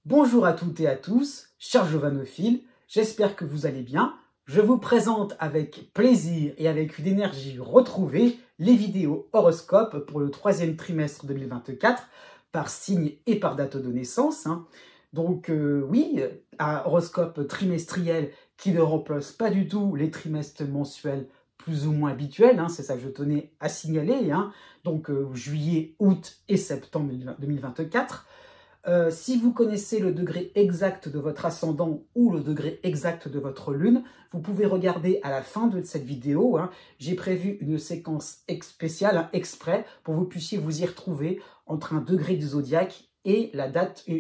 Bonjour à toutes et à tous, chers jovanophiles, j'espère que vous allez bien. Je vous présente avec plaisir et avec une énergie retrouvée les vidéos horoscopes pour le troisième trimestre 2024 par signe et par date de naissance. Donc oui, un horoscope trimestriel qui ne remplace pas du tout les trimestres mensuels plus ou moins habituels, c'est ça que je tenais à signaler. Donc juillet, août et septembre 2024. Si vous connaissez le degré exact de votre ascendant ou le degré exact de votre lune, vous pouvez regarder à la fin de cette vidéo. J'ai prévu une séquence spéciale, exprès, pour que vous puissiez vous y retrouver entre un degré du zodiaque et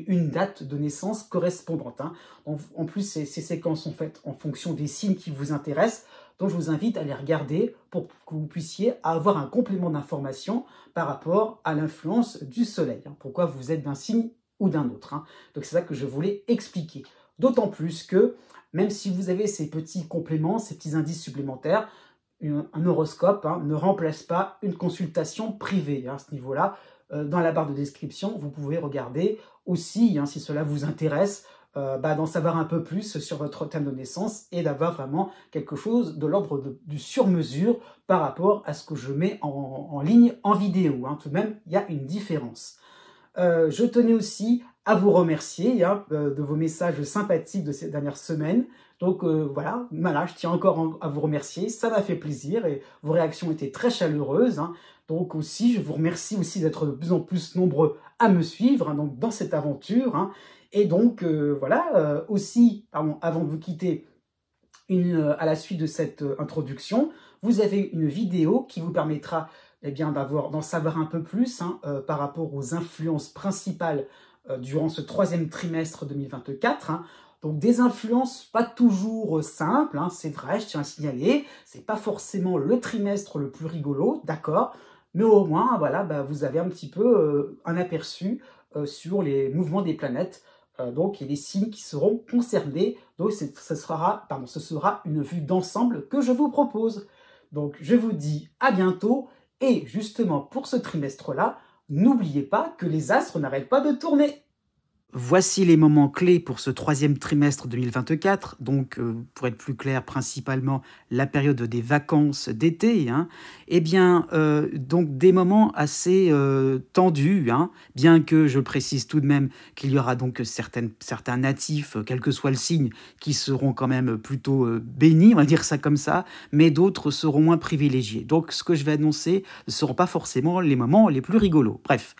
une date de naissance correspondante. En plus, ces séquences sont faites en fonction des signes qui vous intéressent. Donc, je vous invite à les regarder pour que vous puissiez avoir un complément d'information par rapport à l'influence du soleil. Pourquoi vous êtes d'un signe ou d'un autre. Donc c'est ça que je voulais expliquer. D'autant plus que, même si vous avez ces petits compléments, ces petits indices supplémentaires, un horoscope ne remplace pas une consultation privée à ce niveau-là. Dans la barre de description, vous pouvez regarder aussi, si cela vous intéresse, d'en savoir un peu plus sur votre thème de naissance et d'avoir vraiment quelque chose de l'ordre du sur-mesure par rapport à ce que je mets en ligne en vidéo. Tout de même, il y a une différence. Je tenais aussi à vous remercier de vos messages sympathiques de ces dernières semaines. Donc voilà, je tiens encore à vous remercier, ça m'a fait plaisir et vos réactions étaient très chaleureuses. Donc aussi, je vous remercie aussi d'être de plus en plus nombreux à me suivre donc dans cette aventure. Et donc voilà, aussi, avant de vous quitter, à la suite de cette introduction, vous avez une vidéo qui vous permettra d'en savoir un peu plus par rapport aux influences principales durant ce troisième trimestre 2024. Donc des influences pas toujours simples, c'est vrai, je tiens à signaler, c'est pas forcément le trimestre le plus rigolo, d'accord, mais au moins vous avez un petit peu un aperçu sur les mouvements des planètes. Donc, il y a des signes qui seront concernés. Donc, ce sera une vue d'ensemble que je vous propose. Donc, je vous dis à bientôt. Et justement, pour ce trimestre-là, n'oubliez pas que les astres n'arrêtent pas de tourner. Voici les moments clés pour ce troisième trimestre 2024, donc pour être plus clair, principalement la période des vacances d'été. Donc des moments assez tendus, bien que je précise tout de même qu'il y aura donc certains natifs, quel que soit le signe, qui seront quand même plutôt bénis, on va dire ça comme ça, mais d'autres seront moins privilégiés. Donc ce que je vais annoncer ne seront pas forcément les moments les plus rigolos. Bref.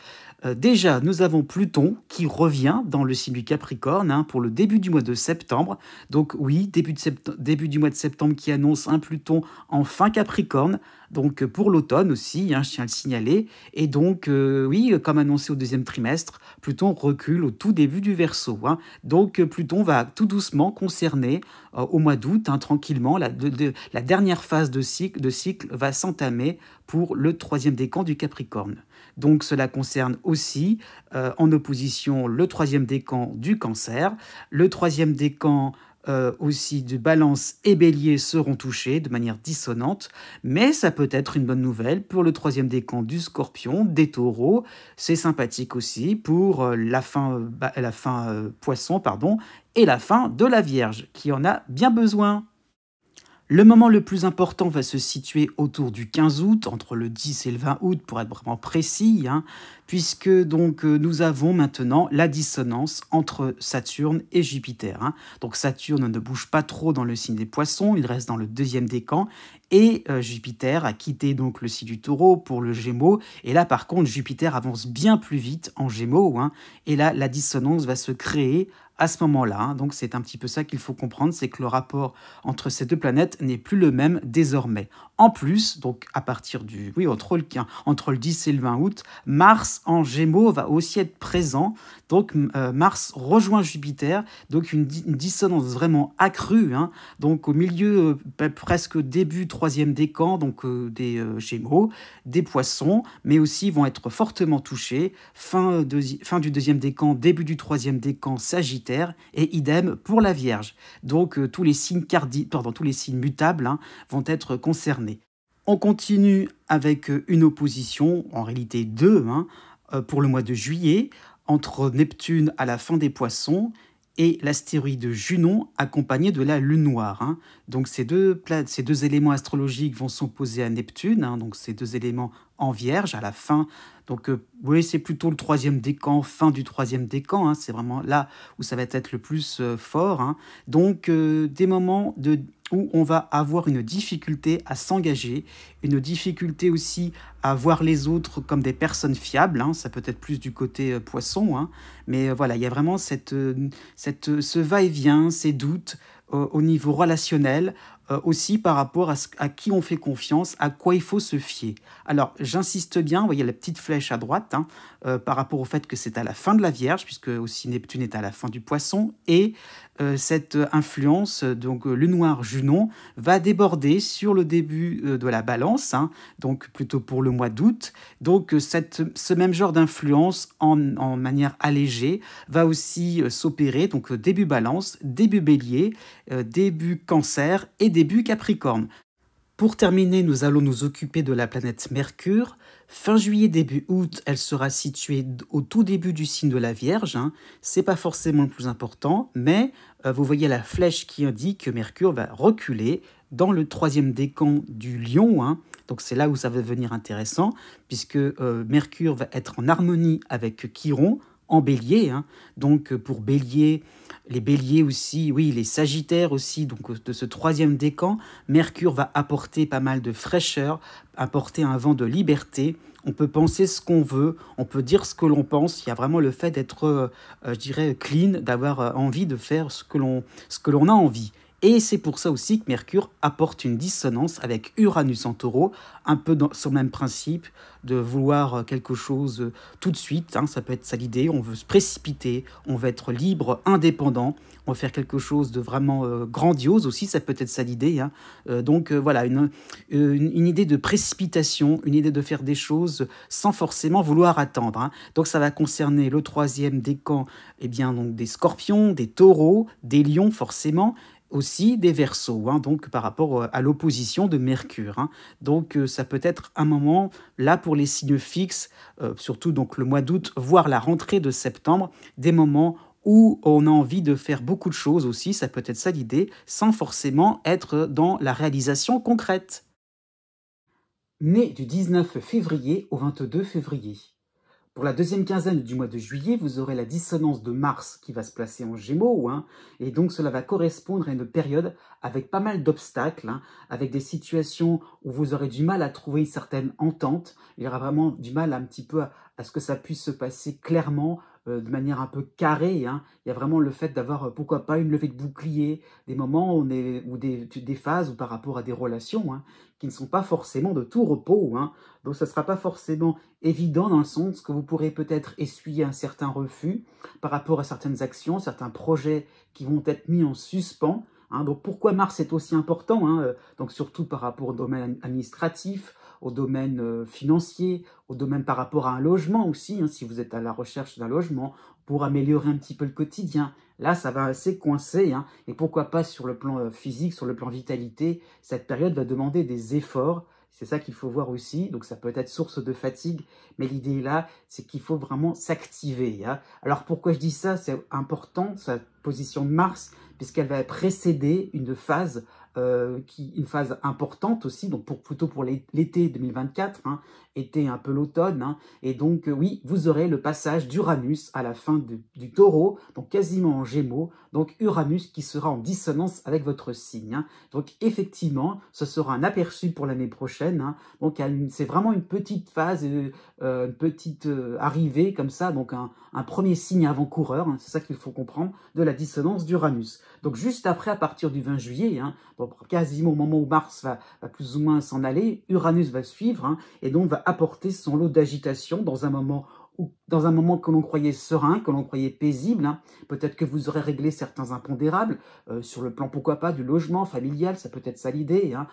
Déjà, nous avons Pluton qui revient dans le signe du Capricorne pour le début du mois de septembre. Donc oui, début du mois de septembre qui annonce un Pluton en fin Capricorne. Donc pour l'automne aussi, je tiens à le signaler. Et donc oui, comme annoncé au deuxième trimestre, Pluton recule au tout début du Verseau. Donc Pluton va tout doucement concerner au mois d'août, tranquillement, la dernière phase de cycle va s'entamer pour le troisième décan du Capricorne. Donc cela concerne aussi en opposition le troisième décan du Cancer, le troisième décan aussi de Balance et Bélier seront touchés de manière dissonante, mais ça peut être une bonne nouvelle pour le troisième décan du Scorpion, des Taureaux, c'est sympathique aussi pour la fin Poisson, et la fin de la Vierge, qui en a bien besoin. Le moment le plus important va se situer autour du 15 août, entre le 10 et le 20 août pour être vraiment précis, puisque donc nous avons maintenant la dissonance entre Saturne et Jupiter. Donc Saturne ne bouge pas trop dans le signe des Poissons, il reste dans le deuxième décan, et Jupiter a quitté donc le signe du Taureau pour le Gémeaux, et là par contre Jupiter avance bien plus vite en Gémeaux, et là la dissonance va se créer à ce moment-là. Donc c'est un petit peu ça qu'il faut comprendre, c'est que le rapport entre ces deux planètes n'est plus le même désormais. En plus, donc à partir entre le 10 et le 20 août, Mars en Gémeaux va aussi être présent. Donc Mars rejoint Jupiter, donc une dissonance vraiment accrue. Donc au milieu, presque début troisième décan, donc des Gémeaux, des Poissons, mais aussi vont être fortement touchés. Fin du deuxième décan, début du troisième décan, Sagittaire, et idem pour la Vierge. Donc tous les signes mutables vont être concernés. On continue avec une opposition, en réalité deux, pour le mois de juillet, entre Neptune à la fin des Poissons et l'astéroïde Junon accompagné de la Lune noire. Hein. Donc ces deux éléments astrologiques vont s'opposer à Neptune, hein, donc ces deux éléments en Vierge à la fin. Donc oui, c'est plutôt le troisième décan, fin du troisième décan, hein, c'est vraiment là où ça va être le plus fort. Hein. Donc des moments où on va avoir une difficulté à s'engager, une difficulté aussi à voir les autres comme des personnes fiables, hein, ça peut être plus du côté poisson, hein, mais voilà, il y a vraiment ce va-et-vient, ces doutes au niveau relationnel, aussi par rapport à qui on fait confiance, à quoi il faut se fier. Alors, j'insiste bien, vous voyez la petite flèche à droite, hein, par rapport au fait que c'est à la fin de la Vierge, puisque aussi Neptune est à la fin du Poisson, et cette influence, donc Lune noire Junon, va déborder sur le début de la Balance, hein, donc plutôt pour le mois d'août. Donc ce même genre d'influence en manière allégée va aussi s'opérer, donc début Balance, début Bélier, début Cancer et début Capricorne. Pour terminer, nous allons nous occuper de la planète Mercure. Fin juillet, début août, elle sera située au tout début du signe de la Vierge. Hein. C'est pas forcément le plus important, mais vous voyez la flèche qui indique que Mercure va reculer dans le troisième décan du Lion. Hein. Donc c'est là où ça va devenir intéressant, puisque Mercure va être en harmonie avec Chiron, en Bélier. Hein. Donc pour Bélier, les Béliers aussi, oui, les Sagittaires aussi, donc de ce troisième décan, Mercure va apporter pas mal de fraîcheur, apporter un vent de liberté. On peut penser ce qu'on veut, on peut dire ce que l'on pense. Il y a vraiment le fait d'être, je dirais, clean, d'avoir envie de faire ce que l'on a envie. Et c'est pour ça aussi que Mercure apporte une dissonance avec Uranus en Taureau, un peu sur le même principe de vouloir quelque chose tout de suite. Hein, ça peut être ça l'idée, on veut se précipiter, on veut être libre, indépendant, on veut faire quelque chose de vraiment grandiose aussi, ça peut être ça l'idée. Hein. Donc voilà, une idée de précipitation, une idée de faire des choses sans forcément vouloir attendre. Hein. Donc ça va concerner le troisième décan, eh bien, donc des Scorpions, des Taureaux, des Lions forcément, aussi des Verseaux, hein, donc par rapport à l'opposition de Mercure. Hein. Donc ça peut être un moment, là pour les signes fixes, surtout donc le mois d'août, voire la rentrée de septembre, des moments où on a envie de faire beaucoup de choses aussi, ça peut être ça l'idée, sans forcément être dans la réalisation concrète. Né du 19 février au 22 février. Pour la deuxième quinzaine du mois de juillet, vous aurez la dissonance de Mars qui va se placer en Gémeaux, hein, et donc cela va correspondre à une période avec pas mal d'obstacles, hein, avec des situations où vous aurez du mal à trouver une certaine entente, il y aura vraiment du mal un petit peu à ce que ça puisse se passer clairement, de manière un peu carrée. Hein. Il y a vraiment le fait d'avoir, pourquoi pas, une levée de bouclier, des moments où des phases ou par rapport à des relations, hein, qui ne sont pas forcément de tout repos. Hein. Donc ça ne sera pas forcément évident dans le sens que vous pourrez peut-être essuyer un certain refus par rapport à certaines actions, certains projets qui vont être mis en suspens. Hein. Donc pourquoi Mars est aussi important, hein, donc surtout par rapport au domaine administratif, au domaine financier, au domaine par rapport à un logement aussi, hein, si vous êtes à la recherche d'un logement, pour améliorer un petit peu le quotidien. Là, ça va assez coincer, hein, et pourquoi pas sur le plan physique, sur le plan vitalité, cette période va demander des efforts. C'est ça qu'il faut voir aussi, donc ça peut être source de fatigue, mais l'idée là, c'est qu'il faut vraiment s'activer. Hein. Alors pourquoi je dis ça? C'est important, sa position de Mars, puisqu'elle va précéder une phase importante aussi, donc plutôt pour l'été 2024, hein, été un peu l'automne, hein, et donc oui, vous aurez le passage d'Uranus à la fin du Taureau, donc quasiment en Gémeaux, donc Uranus qui sera en dissonance avec votre signe. Hein. Donc effectivement, ce sera un aperçu pour l'année prochaine, hein. Donc c'est vraiment une petite phase, une petite arrivée comme ça, donc un premier signe avant-coureur, hein, c'est ça qu'il faut comprendre, de la dissonance d'Uranus. Donc juste après, à partir du 20 juillet, hein, donc quasiment au moment où Mars va plus ou moins s'en aller, Uranus va suivre, hein, et donc va apporter son lot d'agitation dans un moment que l'on croyait serein, que l'on croyait paisible. Hein. Peut-être que vous aurez réglé certains impondérables, sur le plan, pourquoi pas, du logement familial, ça peut être ça l'idée, hein,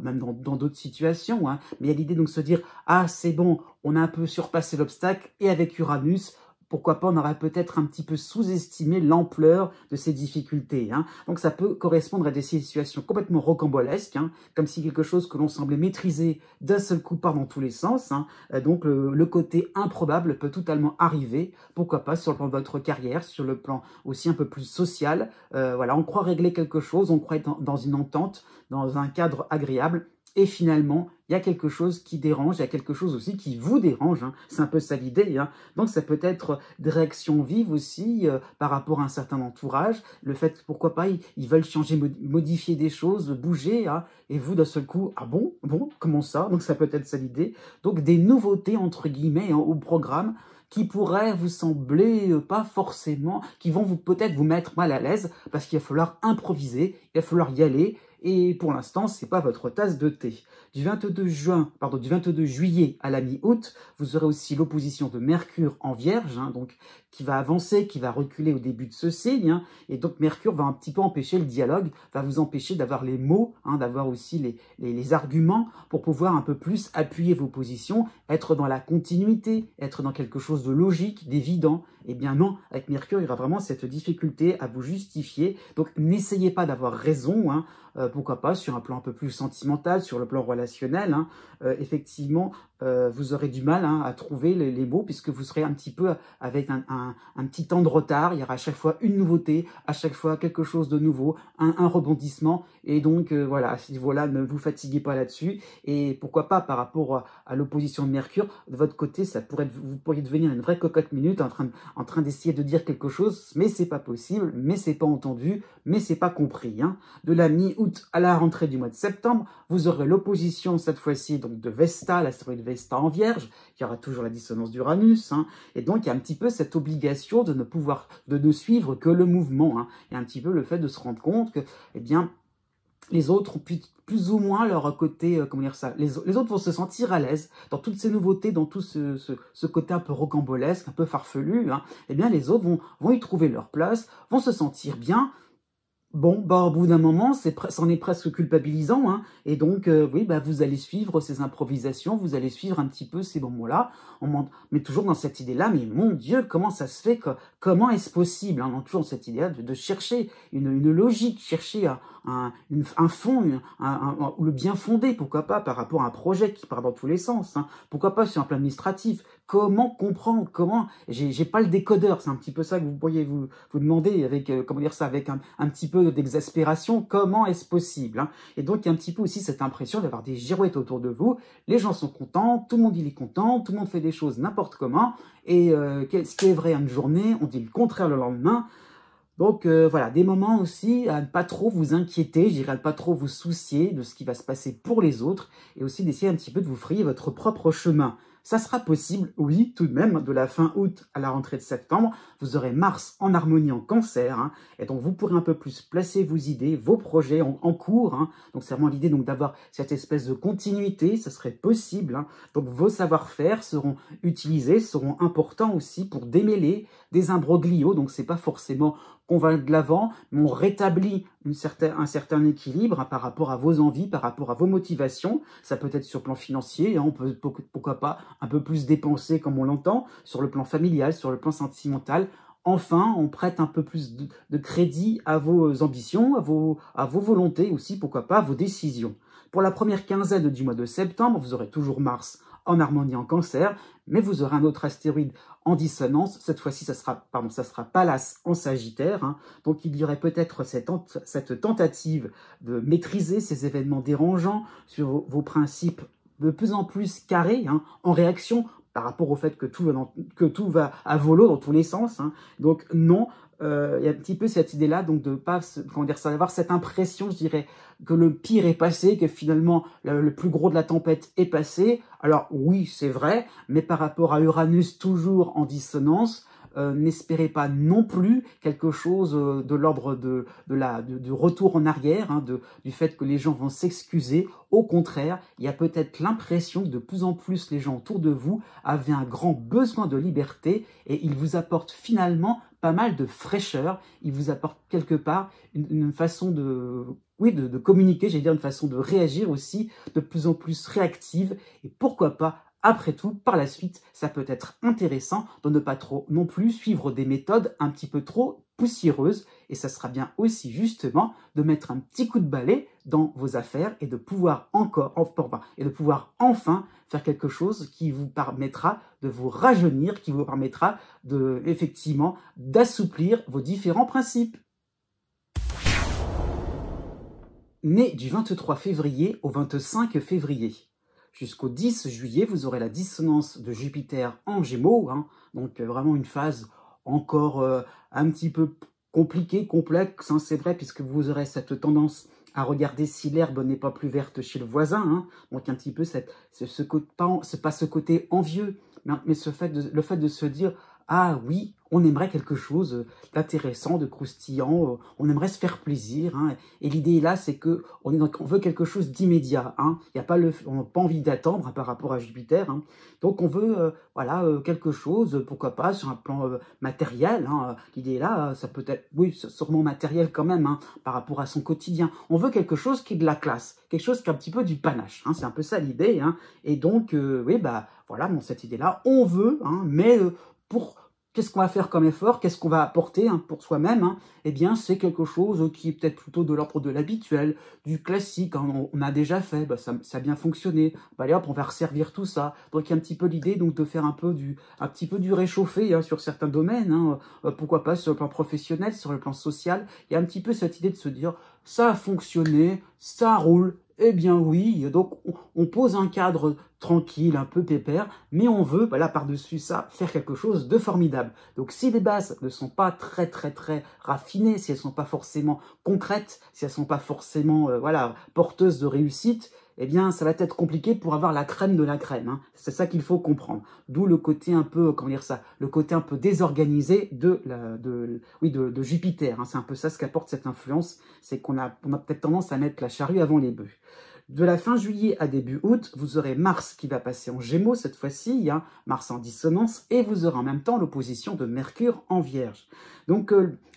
même dans d'autres situations. Hein. Mais il y a l'idée donc de se dire, ah c'est bon, on a un peu surpassé l'obstacle, et avec Uranus, pourquoi pas on aurait peut-être un petit peu sous-estimé l'ampleur de ces difficultés. Hein. Donc ça peut correspondre à des situations complètement rocambolesques, hein, comme si quelque chose que l'on semblait maîtriser d'un seul coup part dans tous les sens. Hein. Donc le côté improbable peut totalement arriver, pourquoi pas sur le plan de votre carrière, sur le plan aussi un peu plus social. Voilà, on croit régler quelque chose, on croit être dans une entente, dans un cadre agréable, et finalement, il y a quelque chose qui dérange, il y a quelque chose aussi qui vous dérange, hein. C'est un peu ça l'idée. Hein. Donc ça peut être des réactions vives aussi par rapport à un certain entourage, le fait que pourquoi pas, ils veulent changer, modifier des choses, bouger, hein, et vous d'un seul coup, ah bon, comment ça? Donc ça peut être ça l'idée. Donc des nouveautés, entre guillemets, hein, au programme, qui pourraient vous sembler pas forcément, qui vont peut-être vous mettre mal à l'aise, parce qu'il va falloir improviser, il va falloir y aller, et pour l'instant, c'est pas votre tasse de thé. Du 22 juillet à la mi-août, vous aurez aussi l'opposition de Mercure en Vierge, hein, donc qui va avancer, qui va reculer au début de ce signe, hein, et donc Mercure va un petit peu empêcher le dialogue, va vous empêcher d'avoir les mots, hein, d'avoir aussi les arguments pour pouvoir un peu plus appuyer vos positions, être dans la continuité, être dans quelque chose de logique, d'évident. Eh bien non, avec Mercure, il y aura vraiment cette difficulté à vous justifier, donc n'essayez pas d'avoir raison, hein, pourquoi pas sur un plan un peu plus sentimental, sur le plan relationnel, hein, effectivement, vous aurez du mal, hein, à trouver les mots, puisque vous serez un petit peu avec un petit temps de retard. Il y aura à chaque fois une nouveauté, à chaque fois quelque chose de nouveau, un rebondissement, et donc voilà, à ce niveau-là, ne vous fatiguez pas là-dessus, et pourquoi pas par rapport à l'opposition de Mercure, de votre côté, vous pourriez devenir une vraie cocotte minute en train d'essayer de dire quelque chose, mais c'est pas possible, mais c'est pas entendu, mais c'est pas compris. Hein. De la mi-août à la rentrée du mois de septembre, vous aurez l'opposition cette fois-ci donc de Vesta, l'astéroïde Vesta en Vierge, qui aura toujours la dissonance d'Uranus, hein, et donc il y a un petit peu cette obligation de ne suivre que le mouvement. Hein. Il y a un petit peu le fait de se rendre compte que, eh bien, les autres ont plus ou moins leur côté, comment dire ça, les autres vont se sentir à l'aise dans toutes ces nouveautés, dans tout ce côté un peu rocambolesque, un peu farfelu, hein, eh bien les autres vont y trouver leur place, vont se sentir bien. Bon, bah, au bout d'un moment, c'en est presque culpabilisant, hein, et donc, oui, bah, vous allez suivre ces improvisations, vous allez suivre un petit peu ces moments-là, mais toujours dans cette idée-là, mais mon Dieu, comment ça se fait, comment est-ce possible, hein, toujours dans cette idée-là de chercher une logique, chercher un fond, ou le bien fondé, pourquoi pas, par rapport à un projet qui part dans tous les sens, hein, pourquoi pas sur un plan administratif, comment comprendre, j'ai pas le décodeur, c'est un petit peu ça que vous pourriez vous demander avec, comment dire ça, avec un petit peu d'exaspération, comment est-ce possible, hein. Et donc il y a un petit peu aussi cette impression d'avoir des girouettes autour de vous, les gens sont contents, tout le monde il est content, tout le monde fait des choses n'importe comment, et ce qui est vrai une journée, on dit le contraire le lendemain. Donc voilà, des moments aussi à ne pas trop vous inquiéter, je dirais à ne pas trop vous soucier de ce qui va se passer pour les autres, et aussi d'essayer un petit peu de vous frayer votre propre chemin. Ça sera possible, oui, tout de même, de la fin août à la rentrée de septembre, vous aurez Mars en harmonie en Cancer, hein, et donc vous pourrez un peu plus placer vos idées, vos projets en cours, hein, donc c'est vraiment l'idée d'avoir cette espèce de continuité, ça serait possible, hein, donc vos savoir-faire seront utilisés, seront importants aussi pour démêler des imbroglios, donc c'est pas forcément qu'on va de l'avant, mais on rétablit un certain équilibre, hein, par rapport à vos envies, par rapport à vos motivations. Ça peut être sur le plan financier, hein, on peut, pourquoi pas, un peu plus dépenser comme on l'entend, sur le plan familial, sur le plan sentimental. Enfin, on prête un peu plus de crédit à vos ambitions, à vos volontés aussi, pourquoi pas, à vos décisions. Pour la première quinzaine du mois de septembre, vous aurez toujours Mars en harmonie en Cancer, mais vous aurez un autre astéroïde en dissonance. Cette fois-ci, ça sera Pallas en Sagittaire. Hein. Donc, il y aurait peut-être cette tentative de maîtriser ces événements dérangeants sur vos principes de plus en plus carrés, hein, en réaction par rapport au fait que tout va à volo dans tous les sens. Hein. Donc, non, il y a un petit peu cette idée-là, donc de pas, comment dire ça, d'avoir cette impression, je dirais, que le pire est passé, que finalement le plus gros de la tempête est passé. Alors oui, c'est vrai, mais par rapport à Uranus toujours en dissonance, n'espérez pas non plus quelque chose de l'ordre du retour en arrière, hein, du fait que les gens vont s'excuser. Au contraire, il y a peut-être l'impression que de plus en plus les gens autour de vous avaient un grand besoin de liberté et ils vous apportent finalement pas mal de fraîcheur. Ils vous apportent quelque part une façon de communiquer, j'allais dire une façon de réagir aussi de plus en plus réactive et pourquoi pas Après tout, par la suite, ça peut être intéressant de ne pas trop non plus suivre des méthodes un petit peu trop poussiéreuses. Et ça sera bien aussi justement de mettre un petit coup de balai dans vos affaires et de pouvoir enfin faire quelque chose qui vous permettra de vous rajeunir, qui vous permettra effectivement d'assouplir vos différents principes. Né du 23 février au 25 février. Jusqu'au 10 juillet, vous aurez la dissonance de Jupiter en Gémeaux, hein, donc vraiment une phase encore un petit peu compliquée, complexe, hein, c'est vrai, puisque vous aurez cette tendance à regarder si l'herbe n'est pas plus verte chez le voisin, hein, donc un petit peu pas ce côté envieux, mais le fait de se dire « Ah oui, on aimerait quelque chose d'intéressant, de croustillant, on aimerait se faire plaisir. Hein. » Et l'idée là, c'est qu'on veut quelque chose d'immédiat. Hein. On n'a pas envie d'attendre par rapport à Jupiter. Hein. Donc on veut quelque chose, pourquoi pas, sur un plan matériel. Hein. L'idée là, ça peut être, oui, sûrement matériel quand même, hein, par rapport à son quotidien. On veut quelque chose qui est de la classe, quelque chose qui est un petit peu du panache. Hein. C'est un peu ça l'idée. Hein. Et donc, dans cette idée-là, on veut, hein, mais qu'est-ce qu'on va faire comme effort? Qu'est-ce qu'on va apporter pour soi-même? Eh bien, c'est quelque chose qui est peut-être plutôt de l'ordre de l'habituel, du classique. Hein, on a déjà fait, ça a bien fonctionné. Allez hop, on va resservir tout ça. Donc, il y a un petit peu l'idée de faire un petit peu du réchauffé sur certains domaines. Hein, pourquoi pas sur le plan professionnel, sur le plan social. Il y a un petit peu cette idée de se dire, ça a fonctionné, ça roule. Eh bien oui, donc on pose un cadre tranquille, un peu pépère, mais on veut, par-dessus ça, faire quelque chose de formidable. Donc si les bases ne sont pas très raffinées, si elles ne sont pas forcément concrètes, si elles ne sont pas forcément porteuses de réussite, eh bien ça va être compliqué pour avoir la crème de la crème. Hein. C'est ça qu'il faut comprendre. D'où le côté un peu, le côté un peu désorganisé de Jupiter. Hein. C'est un peu ça ce qu'apporte cette influence, c'est qu'on a peut-être tendance à mettre la charrue avant les bœufs. De la fin juillet à début août, vous aurez Mars qui va passer en Gémeaux cette fois-ci, hein, Mars en dissonance, et vous aurez en même temps l'opposition de Mercure en Vierge. Donc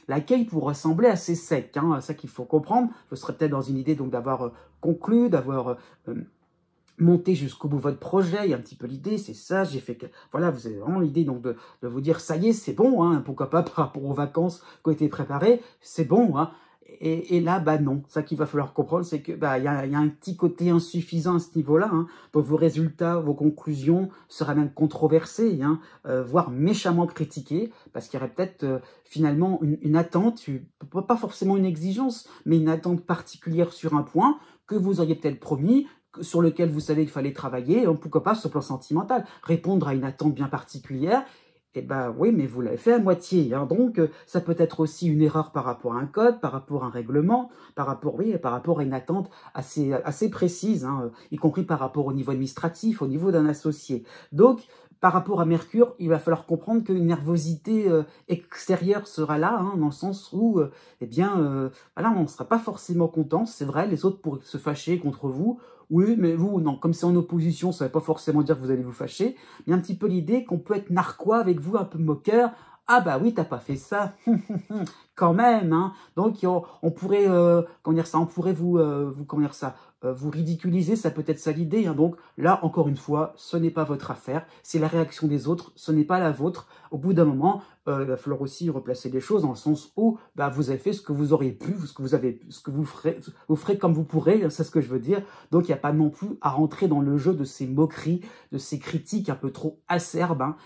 l'accueil pourrait sembler assez sec, hein, ça qu'il faut comprendre. Vous serez peut-être dans une idée donc d'avoir conclu, d'avoir monté jusqu'au bout votre projet. Il y a un petit peu l'idée, c'est ça, vous avez vraiment l'idée donc de vous dire ça y est, c'est bon, hein, pourquoi pas par rapport aux vacances qui ont été préparées, c'est bon, hein. Et là, non. Ça qu'il va falloir comprendre, c'est que y a un petit côté insuffisant à ce niveau-là. Hein. Donc vos résultats, vos conclusions seraient même controversés, hein, voire méchamment critiqués, parce qu'il y aurait peut-être finalement une attente, pas forcément une exigence, mais une attente particulière sur un point que vous auriez peut-être promis, sur lequel vous savez qu'il fallait travailler, pourquoi pas sur le plan sentimental, répondre à une attente bien particulière. Eh oui, mais vous l'avez fait à moitié. Hein. Donc, ça peut être aussi une erreur par rapport à un code, par rapport à un règlement, par rapport à une attente assez précise, hein, y compris par rapport au niveau administratif, au niveau d'un associé. Donc, par rapport à Mercure, il va falloir comprendre qu'une nervosité extérieure sera là, hein, dans le sens où, on ne sera pas forcément content. C'est vrai, les autres pourraient se fâcher contre vous. Oui, mais vous, non, comme c'est en opposition, ça ne veut pas forcément dire que vous allez vous fâcher. Il y a un petit peu l'idée qu'on peut être narquois avec vous, un peu moqueur. Ah bah oui, t'as pas fait ça, quand même, hein. Donc on pourrait, vous ridiculiser, ça peut être ça l'idée. Hein. Donc là, encore une fois, ce n'est pas votre affaire, c'est la réaction des autres, ce n'est pas la vôtre. Au bout d'un moment, il va falloir aussi replacer les choses dans le sens où vous avez fait ce que vous auriez pu, ce que vous ferez comme vous pourrez, c'est ce que je veux dire. Donc il n'y a pas non plus à rentrer dans le jeu de ces moqueries, de ces critiques un peu trop acerbes. Hein.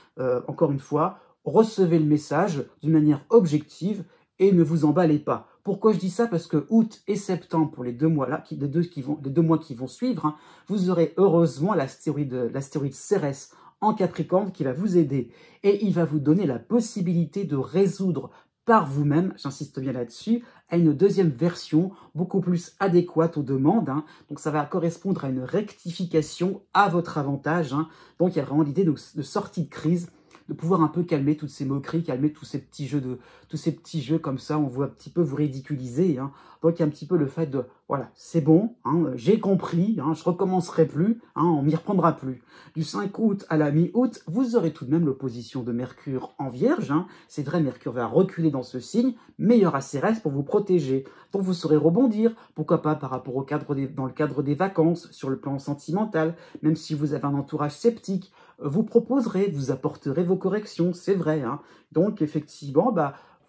Encore une fois, recevez le message d'une manière objective et ne vous emballez pas. Pourquoi je dis ça? Parce que août et septembre, pour les 2 mois là, les 2 mois qui vont suivre, hein, vous aurez heureusement l'astéroïde Cérès en Capricorne qui va vous aider. Et il va vous donner la possibilité de résoudre par vous-même, j'insiste bien là-dessus, à une deuxième version beaucoup plus adéquate aux demandes. Hein. Donc ça va correspondre à une rectification à votre avantage. Hein. Donc il y a vraiment l'idée de sortie de crise, de pouvoir un peu calmer toutes ces moqueries, calmer tous ces petits jeux comme ça, on veut un petit peu vous ridiculiser, hein. Donc il y a un petit peu le fait de, voilà, c'est bon, hein, j'ai compris, hein, je recommencerai plus, hein, on m'y reprendra plus. Du 5 août à la mi-août, vous aurez tout de même l'opposition de Mercure en Vierge, hein. C'est vrai, Mercure va reculer dans ce signe, mais il y aura Cérès pour vous protéger. Donc vous saurez rebondir, pourquoi pas par rapport dans le cadre des vacances, sur le plan sentimental, même si vous avez un entourage sceptique, vous proposerez, vous apporterez vos corrections, c'est vrai, hein. Donc effectivement,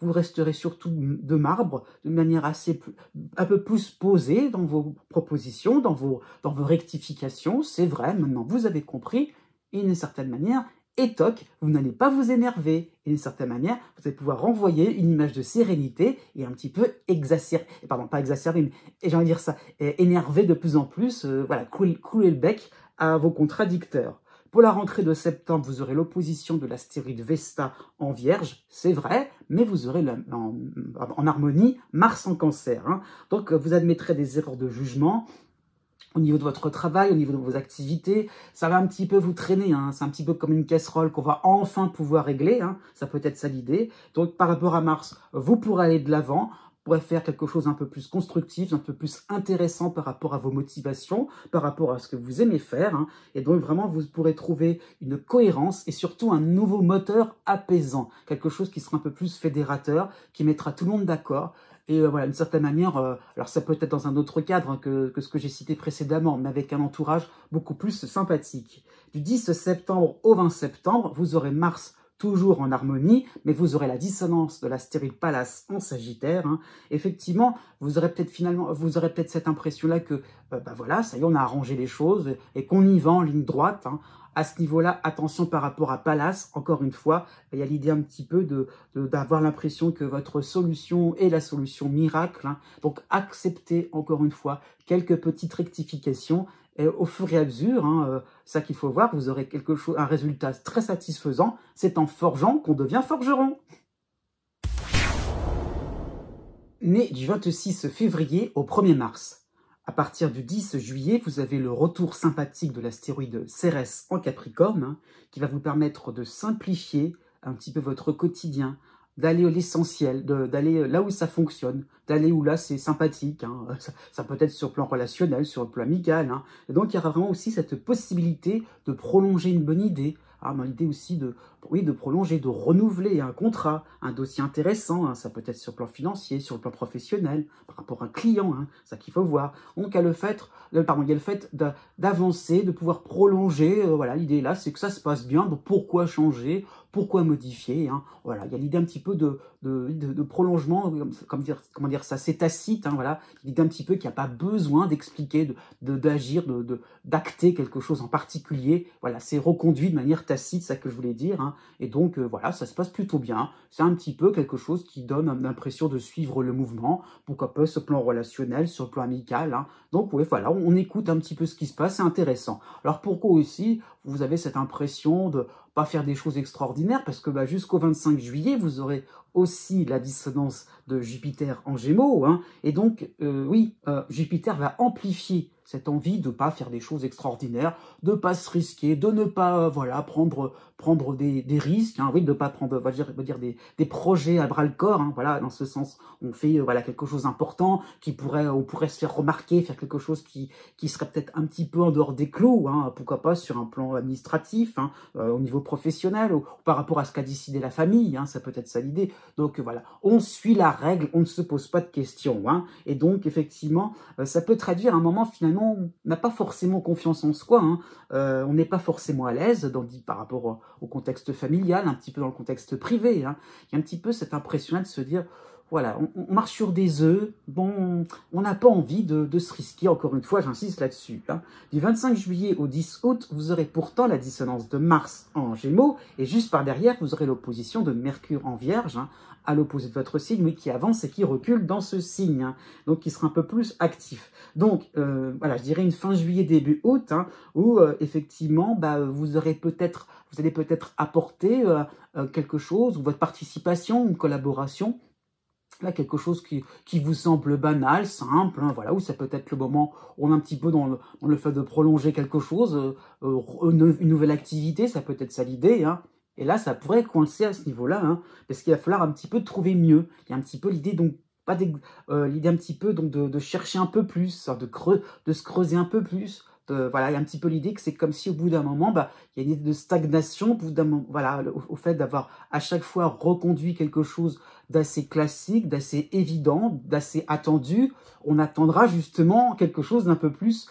vous resterez surtout de marbre, de manière un peu plus posée dans vos propositions, dans vos rectifications, c'est vrai, maintenant vous avez compris, et d'une certaine manière, et toc, vous n'allez pas vous énerver. Et d'une certaine manière, vous allez pouvoir renvoyer une image de sérénité et un petit peu énerver de plus en plus, voilà, couler le bec à vos contradicteurs. Pour la rentrée de septembre, vous aurez l'opposition de l'astéroïde Vesta en Vierge, c'est vrai, mais vous aurez en harmonie Mars en Cancer, hein. Donc vous admettrez des erreurs de jugement au niveau de votre travail, au niveau de vos activités, ça va un petit peu vous traîner, hein. C'est un petit peu comme une casserole qu'on va enfin pouvoir régler, hein. Ça peut être ça l'idée. Donc par rapport à Mars, vous pourrez aller de l'avant, vous pourrez faire quelque chose un peu plus constructif, un peu plus intéressant par rapport à vos motivations, par rapport à ce que vous aimez faire, hein. Et donc vraiment vous pourrez trouver une cohérence et surtout un nouveau moteur apaisant, quelque chose qui sera un peu plus fédérateur, qui mettra tout le monde d'accord. Et voilà, d'une certaine manière, alors ça peut être dans un autre cadre, hein, que ce que j'ai cité précédemment, mais avec un entourage beaucoup plus sympathique. Du 10 septembre au 20 septembre, vous aurez Mars toujours en harmonie, mais vous aurez la dissonance de l'astéroïde Pallas en Sagittaire, hein. Effectivement, vous aurez peut-être cette impression-là que, voilà, ça y est, on a arrangé les choses et qu'on y va en ligne droite, hein. À ce niveau-là, attention par rapport à Pallas, encore une fois, il y a l'idée un petit peu d'avoir l'impression que votre solution est la solution miracle, hein. Donc acceptez encore une fois quelques petites rectifications et au fur et à mesure, hein, ça qu'il faut voir, vous aurez un résultat très satisfaisant. C'est en forgeant qu'on devient forgeron. Né du 26 février au 1er mars. À partir du 10 juillet, vous avez le retour sympathique de l'astéroïde Cérès en Capricorne, hein, qui va vous permettre de simplifier un petit peu votre quotidien, d'aller à l'essentiel, d'aller là où ça fonctionne, d'aller où là c'est sympathique, hein. Ça peut être sur le plan relationnel, sur le plan amical, hein. Et donc il y aura vraiment aussi cette possibilité de prolonger une bonne idée, hein, dans l'idée aussi de prolonger, de renouveler un contrat, un dossier intéressant, hein. Ça peut être sur le plan financier, sur le plan professionnel, par rapport à un client, hein, ça qu'il faut voir. Donc il y a le fait d'avancer, de pouvoir prolonger, voilà, l'idée là c'est que ça se passe bien, donc pourquoi changer, pourquoi modifier, hein. Voilà, il y a l'idée un petit peu de prolongement, comment dire ça, c'est tacite, hein, voilà, l'idée un petit peu qu'il n'y a pas besoin d'expliquer, d'agir, d'acter quelque chose en particulier, voilà, c'est reconduit de manière tacite, c'est ça que je voulais dire, hein. Et donc voilà, ça se passe plutôt bien, c'est un petit peu quelque chose qui donne l'impression de suivre le mouvement, pourquoi pas sur le plan relationnel, sur le plan amical, hein. Donc oui, voilà, on écoute un petit peu ce qui se passe, c'est intéressant. Alors pourquoi aussi vous avez cette impression de pas faire des choses extraordinaires, parce que jusqu'au 25 juillet, vous aurez aussi la dissonance de Jupiter en Gémeaux, hein, et donc, Jupiter va amplifier cette envie de ne pas faire des choses extraordinaires, de ne pas se risquer, de ne pas prendre des risques, hein, de ne pas prendre des projets à bras-le-corps, hein, voilà, dans ce sens, on fait quelque chose d'important, on pourrait se faire remarquer, faire quelque chose qui serait peut-être un petit peu en dehors des clous, hein, pourquoi pas sur un plan administratif, hein, au niveau professionnel, ou par rapport à ce qu'a décidé la famille, hein, ça peut être ça l'idée. Donc voilà, on suit la règle, on ne se pose pas de questions, hein, et donc effectivement, ça peut traduire un moment finalement, on n'a pas forcément confiance en soi, hein, on n'est pas forcément à l'aise par rapport au contexte familial, un petit peu dans le contexte privé, hein. Il y a un petit peu cette impression de se dire, voilà, on marche sur des œufs, bon, on n'a pas envie de se risquer, encore une fois, j'insiste là-dessus, hein. Du 25 juillet au 10 août, vous aurez pourtant la dissonance de Mars en Gémeaux, et juste par derrière, vous aurez l'opposition de Mercure en Vierge, hein, à l'opposé de votre signe, mais qui avance et qui recule dans ce signe, hein, donc qui sera un peu plus actif. Donc, voilà, je dirais une fin juillet, début août, hein, où effectivement, vous allez peut-être apporter quelque chose, ou votre participation, une collaboration, là, quelque chose qui vous semble banal, simple, hein, voilà, ou ça peut être le moment où on est un petit peu dans le fait de prolonger quelque chose, une nouvelle activité, ça peut être ça l'idée, hein. Et là, ça pourrait coincer à ce niveau-là, hein, parce qu'il va falloir un petit peu trouver mieux. Il y a un petit peu l'idée donc l'idée un petit peu donc de chercher un peu plus, de se creuser un peu plus. Voilà, il y a un petit peu l'idée que c'est comme si au bout d'un moment, bah, il y a une idée de stagnation, au bout d'un moment, voilà, au fait d'avoir à chaque fois reconduit quelque chose d'assez classique, d'assez évident, d'assez attendu, on attendra justement quelque chose d'un peu plus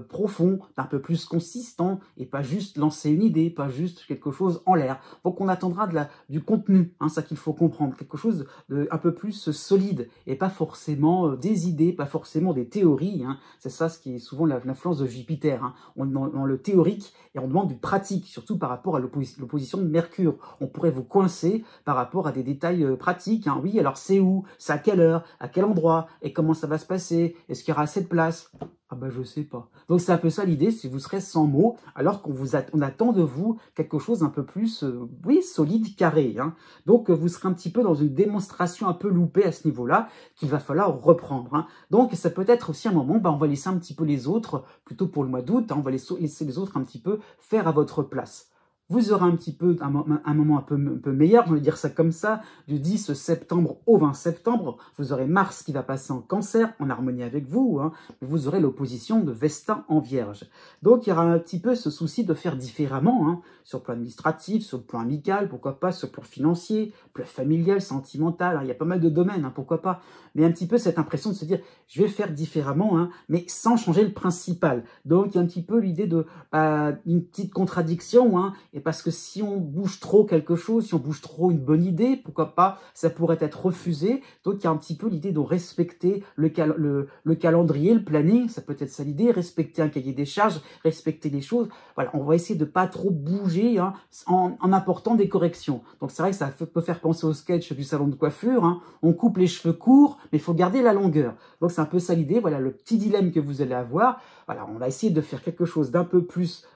profond, d'un peu plus consistant, et pas juste lancer une idée, pas juste quelque chose en l'air. Donc on attendra du contenu, hein, ça qu'il faut comprendre, quelque chose de un peu plus solide, et pas forcément des idées, pas forcément des théories. Hein. C'est ça ce qui est souvent l'influence de Jupiter. Hein. On est dans le théorique et on demande du pratique, surtout par rapport à l'opposition de Mercure. On pourrait vous coincer par rapport à des détails pratiques. Hein. Oui, alors c'est où? C'est à quelle heure? À quel endroit? Et comment ça va se passer? Est-ce qu'il y aura assez de place? Ah ben je sais pas. Donc c'est un peu ça l'idée, si vous serez sans mots, alors on attend de vous quelque chose un peu plus, oui, solide, carré. Hein. Donc vous serez un petit peu dans une démonstration un peu loupée à ce niveau-là, qu'il va falloir reprendre. Hein. Donc ça peut être aussi un moment, on va laisser un petit peu les autres, plutôt pour le mois d'août, hein, on va laisser les autres un petit peu faire à votre place. Vous aurez un petit peu un moment un peu meilleur, je vais dire ça comme ça, du 10 septembre au 20 septembre. Vous aurez Mars qui va passer en Cancer, en harmonie avec vous, hein, mais vous aurez l'opposition de Vestin en Vierge. Donc il y aura un petit peu ce souci de faire différemment, hein, sur le plan administratif, sur le plan amical, pourquoi pas, sur le plan financier, plan familial, sentimental, hein, il y a pas mal de domaines, hein, pourquoi pas. Mais un petit peu cette impression de se dire, je vais faire différemment, hein, mais sans changer le principal. Donc il y a un petit peu l'idée d'une petite contradiction, hein, et parce que si on bouge trop quelque chose, si on bouge trop une bonne idée, pourquoi pas, ça pourrait être refusé. Donc il y a un petit peu l'idée de respecter le calendrier, le planning, ça peut être ça l'idée, respecter un cahier des charges, respecter les choses. Voilà, on va essayer de pas trop bouger, hein, en apportant des corrections. Donc c'est vrai que ça peut faire penser au sketch du salon de coiffure, hein. On coupe les cheveux courts, mais il faut garder la longueur. Donc c'est un peu ça l'idée, voilà le petit dilemme que vous allez avoir. Voilà, on va essayer de faire quelque chose d'un peu plus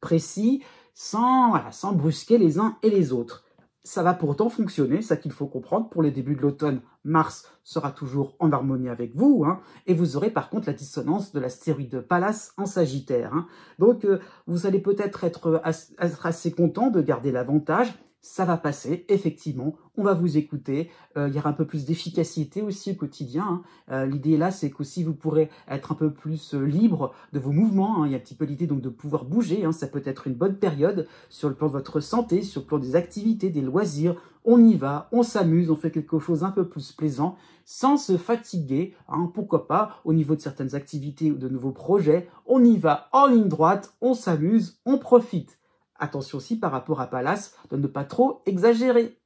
précis, sans brusquer les uns et les autres. Ça va pourtant fonctionner, ça qu'il faut comprendre. Pour les débuts de l'automne, Mars sera toujours en harmonie avec vous, hein, et vous aurez par contre la dissonance de l'astéroïde Pallas en Sagittaire. Hein. Donc vous allez peut-être être assez content de garder l'avantage. Ça va passer, effectivement, on va vous écouter, il y aura un peu plus d'efficacité aussi au quotidien. Hein. L'idée là, c'est qu'aussi vous pourrez être un peu plus libre de vos mouvements. Hein. Il y a un petit peu l'idée donc de pouvoir bouger, hein. Ça peut être une bonne période sur le plan de votre santé, sur le plan des activités, des loisirs. On y va, on s'amuse, on fait quelque chose un peu plus plaisant, sans se fatiguer, hein. Pourquoi pas, au niveau de certaines activités ou de nouveaux projets, on y va en ligne droite, on s'amuse, on profite. Attention aussi par rapport à Pallas, de ne pas trop exagérer.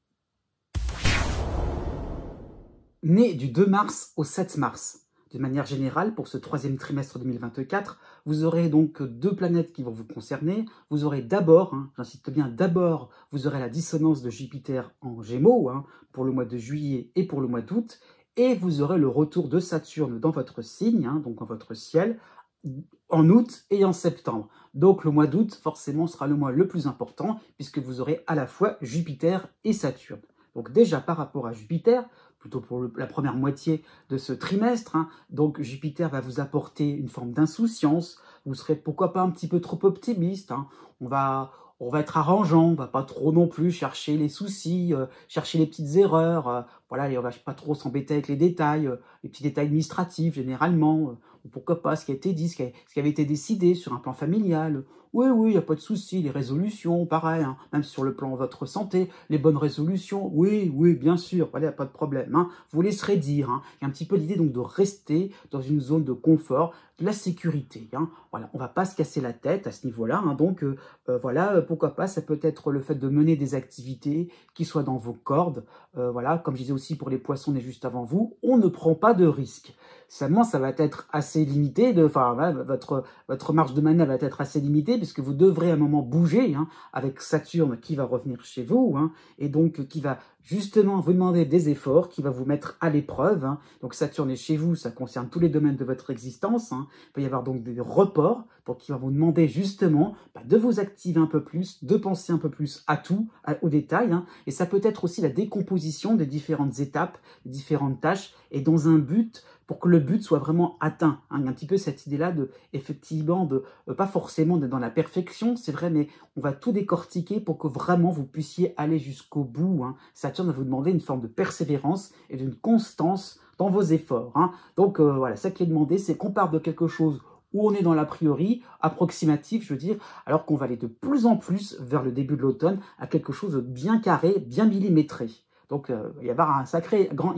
Né du 2 mars au 7 mars. De manière générale, pour ce troisième trimestre 2024, vous aurez donc deux planètes qui vont vous concerner. Vous aurez d'abord, hein, j'insiste bien d'abord, vous aurez la dissonance de Jupiter en Gémeaux, hein, pour le mois de juillet et pour le mois d'août. Et vous aurez le retour de Saturne dans votre signe, hein, donc dans votre ciel, en août et en septembre. Donc le mois d'août, forcément, sera le mois le plus important, puisque vous aurez à la fois Jupiter et Saturne. Donc déjà par rapport à Jupiter, plutôt pour la première moitié de ce trimestre, hein, donc Jupiter va vous apporter une forme d'insouciance, vous serez pourquoi pas un petit peu trop optimiste, hein. On va être arrangeant, on va pas trop non plus chercher les soucis, chercher les petites erreurs, voilà, et on va pas trop s'embêter avec les détails, les petits détails administratifs généralement, ou pourquoi pas ce qui a été dit, ce qui avait été décidé sur un plan familial. Oui, il n'y a pas de souci, les résolutions, pareil, hein, même sur le plan de votre santé, les bonnes résolutions, oui, bien sûr, voilà, il n'y a pas de problème. Hein, vous laisserez dire, hein, il y a un petit peu l'idée donc de rester dans une zone de confort, de la sécurité. Hein, voilà, on ne va pas se casser la tête à ce niveau-là, hein, donc voilà, pourquoi pas, ça peut être le fait de mener des activités qui soient dans vos cordes, voilà, comme je disais aussi pour les poissons nés juste avant vous, on ne prend pas de risques. Seulement, ça va être assez limité, voilà, votre marge de manœuvre va être assez limitée, puisque vous devrez à un moment bouger, hein, avec Saturne qui va revenir chez vous, hein, et donc qui va justement vous demander des efforts, qui va vous mettre à l'épreuve. Hein. Donc Saturne est chez vous, ça concerne tous les domaines de votre existence. Hein. Il va y avoir donc des reports, donc qui va vous demander justement de vous activer un peu plus, de penser un peu plus à tout, aux détails. Hein. Et ça peut être aussi la décomposition des différentes étapes, des différentes tâches, et dans un but pour que le but soit vraiment atteint. Hein. Il y a un petit peu cette idée-là de, effectivement, de pas forcément d'être dans la perfection, c'est vrai, mais on va tout décortiquer pour que vraiment vous puissiez aller jusqu'au bout. Hein. Saturne va vous demander une forme de persévérance et d'une constance dans vos efforts. Hein. Donc voilà, ça qui est demandé, c'est qu'on part de quelque chose où on est dans l'a priori, approximatif, je veux dire, alors qu'on va aller de plus en plus vers le début de l'automne à quelque chose de bien carré, bien millimétré. Donc, il y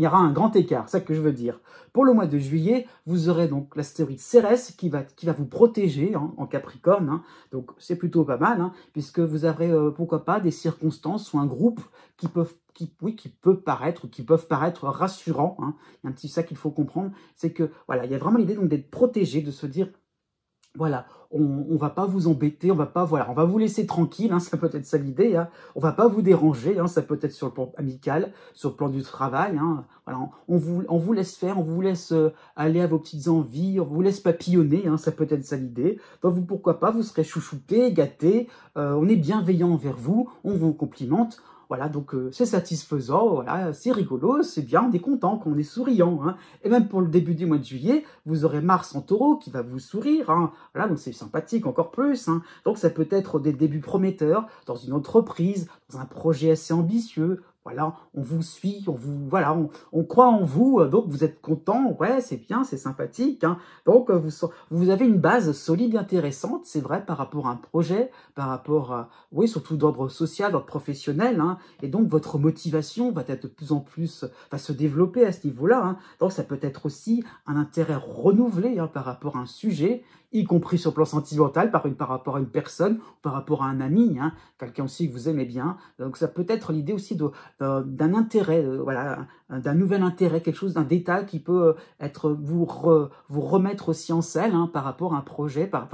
aura un grand écart, c'est ça que je veux dire. Pour le mois de juillet, vous aurez donc l'astéroïde Cérès qui va vous protéger hein, en Capricorne. Hein. Donc, c'est plutôt pas mal, hein, puisque vous aurez, pourquoi pas, des circonstances ou un groupe qui peuvent paraître rassurants. Hein. Il y a un petit ça qu'il faut comprendre, c'est que, voilà, il y a vraiment l'idée donc d'être protégé, de se dire, voilà, on va pas vous embêter, on va vous laisser tranquille, hein, ça peut être ça l'idée, hein, on va pas vous déranger, hein, ça peut être sur le plan amical, sur le plan du travail, hein, voilà, on vous laisse faire, on vous laisse aller à vos petites envies, on vous laisse papillonner, hein, ça peut être ça l'idée, donc pourquoi pas, vous serez chouchouté, gâté, on est bienveillant envers vous, on vous complimente. Voilà, donc c'est satisfaisant, voilà, c'est rigolo, c'est bien, on est content, qu'on est souriant. Hein. Et même pour le début du mois de juillet, vous aurez Mars en taureau qui va vous sourire. Hein. Voilà, donc c'est sympathique encore plus. Hein. Donc ça peut être des débuts prometteurs dans une entreprise, dans un projet assez ambitieux. Voilà, on vous suit, on croit en vous, donc vous êtes content, ouais, c'est bien, c'est sympathique. Hein. Donc vous avez une base solide et intéressante, c'est vrai, par rapport à un projet, par rapport à, oui, surtout d'ordre social, d'ordre professionnel, hein, et donc votre motivation va être de plus en plus, va se développer à ce niveau-là. Hein. Donc ça peut être aussi un intérêt renouvelé hein, par rapport à un sujet, y compris sur le plan sentimental, par rapport à une personne, par rapport à un ami, hein, quelqu'un aussi que vous aimez bien. Donc ça peut être l'idée aussi d'un intérêt, voilà, d'un nouvel intérêt, quelque chose, d'un détail qui peut être vous remettre aussi en selle hein, par rapport à un projet, par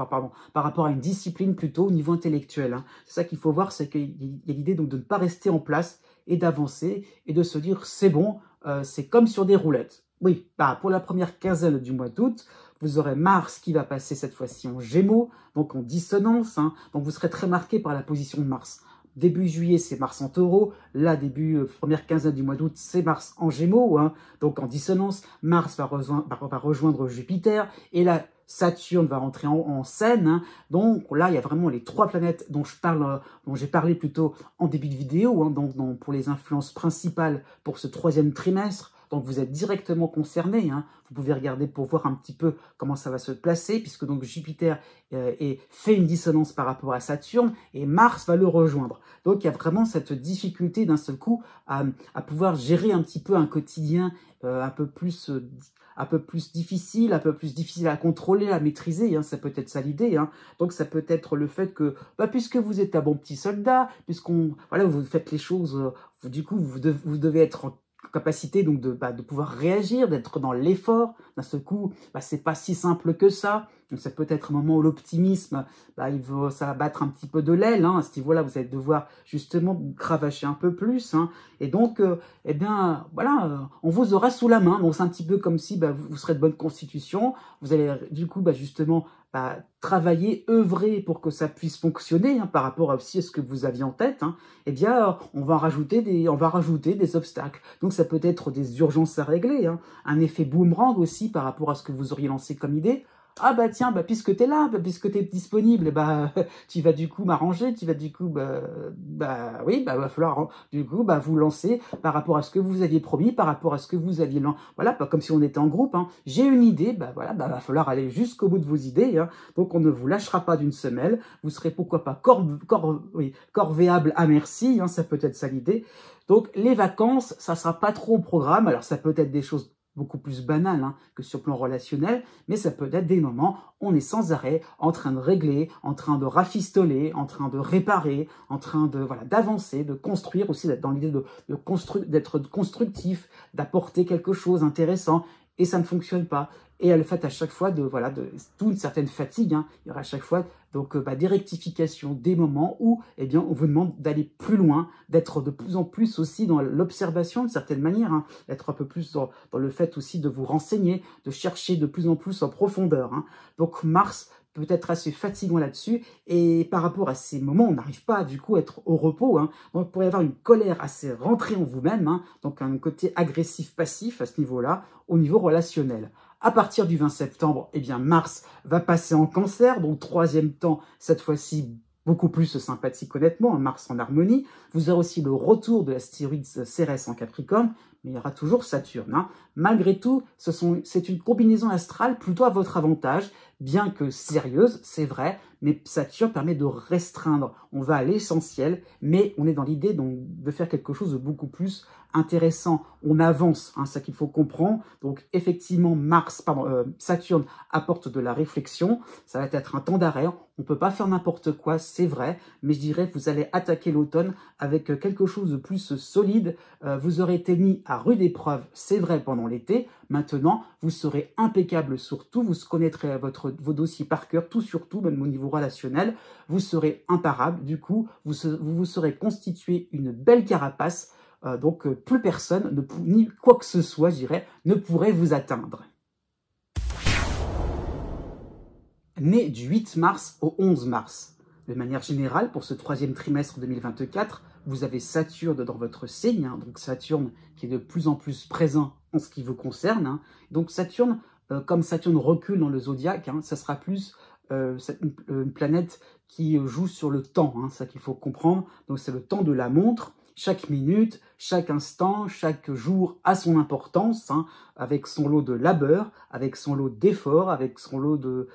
rapport à une discipline plutôt au niveau intellectuel. Hein. C'est ça qu'il faut voir, c'est qu'il y a l'idée donc de ne pas rester en place et d'avancer et de se dire c'est bon, c'est comme sur des roulettes. Oui, pour la première quinzaine du mois d'août, vous aurez Mars qui va passer cette fois-ci en Gémeaux, donc en dissonance. Hein, donc vous serez très marqué par la position de Mars. Début juillet, c'est Mars en taureau. Là, première quinzaine du mois d'août, c'est Mars en Gémeaux. Hein, donc en dissonance, Mars va rejoindre Jupiter. Et là, Saturne va rentrer en scène. Hein, donc là, il y a vraiment les trois planètes dont j'ai parlé plutôt en début de vidéo, hein, donc pour les influences principales pour ce troisième trimestre. Donc vous êtes directement concerné, hein. Vous pouvez regarder pour voir un petit peu comment ça va se placer, puisque donc Jupiter fait une dissonance par rapport à Saturne, et Mars va le rejoindre. Donc il y a vraiment cette difficulté d'un seul coup à pouvoir gérer un petit peu un quotidien un peu plus difficile, à contrôler, à maîtriser, hein, ça peut être ça l'idée. Hein. Donc ça peut être le fait que, puisque vous êtes un bon petit soldat, voilà, vous faites les choses, du coup vous devez être en capacité donc de pouvoir réagir, d'être dans l'effort. D'un seul coup, c'est pas si simple que ça. Donc ça peut être un moment où l'optimisme, ça va battre un petit peu de l'aile. Hein. À ce niveau-là, vous allez devoir justement cravacher un peu plus. Hein. Et donc, on vous aura sous la main. Donc c'est un petit peu comme si vous serez de bonne constitution. Vous allez du coup justement travailler, œuvrer pour que ça puisse fonctionner hein, par rapport aussi à ce que vous aviez en tête. Hein. Eh bien, on va rajouter des obstacles. Donc ça peut être des urgences à régler. Hein. Un effet boomerang aussi par rapport à ce que vous auriez lancé comme idée. Ah tiens, puisque tu es là, puisque tu es disponible, tu vas du coup m'arranger, tu vas du coup, va falloir du coup vous lancer par rapport à ce que vous aviez promis, par rapport à ce que vous aviez lancé. Voilà, comme si on était en groupe. Hein. J'ai une idée, va falloir aller jusqu'au bout de vos idées. Hein. Donc on ne vous lâchera pas d'une semelle. Vous serez pourquoi pas corvéable à merci. Hein, ça peut être ça l'idée. Donc les vacances, ça sera pas trop au programme. Alors ça peut être des choses beaucoup plus banal hein, que sur le plan relationnel, mais ça peut être des moments où on est sans arrêt en train de régler, en train de rafistoler, en train de réparer, en train de d'avancer, de construire aussi, d'être dans l'idée d'être constructif, d'apporter quelque chose d'intéressant. et ça ne fonctionne pas. Et le fait à chaque fois de toute une certaine fatigue, hein, il y aura à chaque fois donc des rectifications, des moments où on vous demande d'aller plus loin, d'être de plus en plus aussi dans l'observation de certaine manière, hein, d'être un peu plus dans le fait aussi de vous renseigner, de chercher de plus en plus en profondeur. Hein. Donc Mars peut être assez fatigant là-dessus, et par rapport à ces moments, on n'arrive pas du coup à être au repos. Hein. Donc il pourrait y avoir une colère assez rentrée en vous-même, hein, donc un côté agressif-passif à ce niveau-là, au niveau relationnel. À partir du 20 septembre, Mars va passer en Cancer, donc troisième temps, cette fois-ci beaucoup plus sympathique honnêtement, Mars en harmonie. Vous aurez aussi le retour de l'astéroïde Cérès en Capricorne, mais il y aura toujours Saturne. Hein. Malgré tout, c'est une combinaison astrale plutôt à votre avantage, bien que sérieuse, c'est vrai, mais Saturne permet de restreindre. On va à l'essentiel, mais on est dans l'idée de faire quelque chose de beaucoup plus intéressant. On avance, hein, c'est ça qu'il faut comprendre. Donc effectivement, Saturne apporte de la réflexion. Ça va être un temps d'arrêt. On ne peut pas faire n'importe quoi, c'est vrai, mais je dirais que vous allez attaquer l'automne avec quelque chose de plus solide. Vous aurez été mis à rude épreuve, c'est vrai, pendant l'été. Maintenant, vous serez impeccable sur tout. Vous connaîtrez vos dossiers par cœur, tout sur tout, même au niveau relationnel. Vous serez imparable. Du coup, vous serez constitué une belle carapace. Donc, plus personne, ni quoi que ce soit, je dirais, ne pourrait vous atteindre. Né du 8 mars au 11 mars. De manière générale, pour ce troisième trimestre 2024, vous avez Saturne dans votre signe, hein, donc Saturne qui est de plus en plus présent en ce qui vous concerne. Hein. Donc Saturne, comme Saturne recule dans le zodiaque, hein, ça sera plus une planète qui joue sur le temps, hein, c'est ça qu'il faut comprendre. Donc c'est le temps de la montre. Chaque minute, chaque instant, chaque jour a son importance, hein, avec son lot de labeur, avec son lot d'efforts, avec son lot de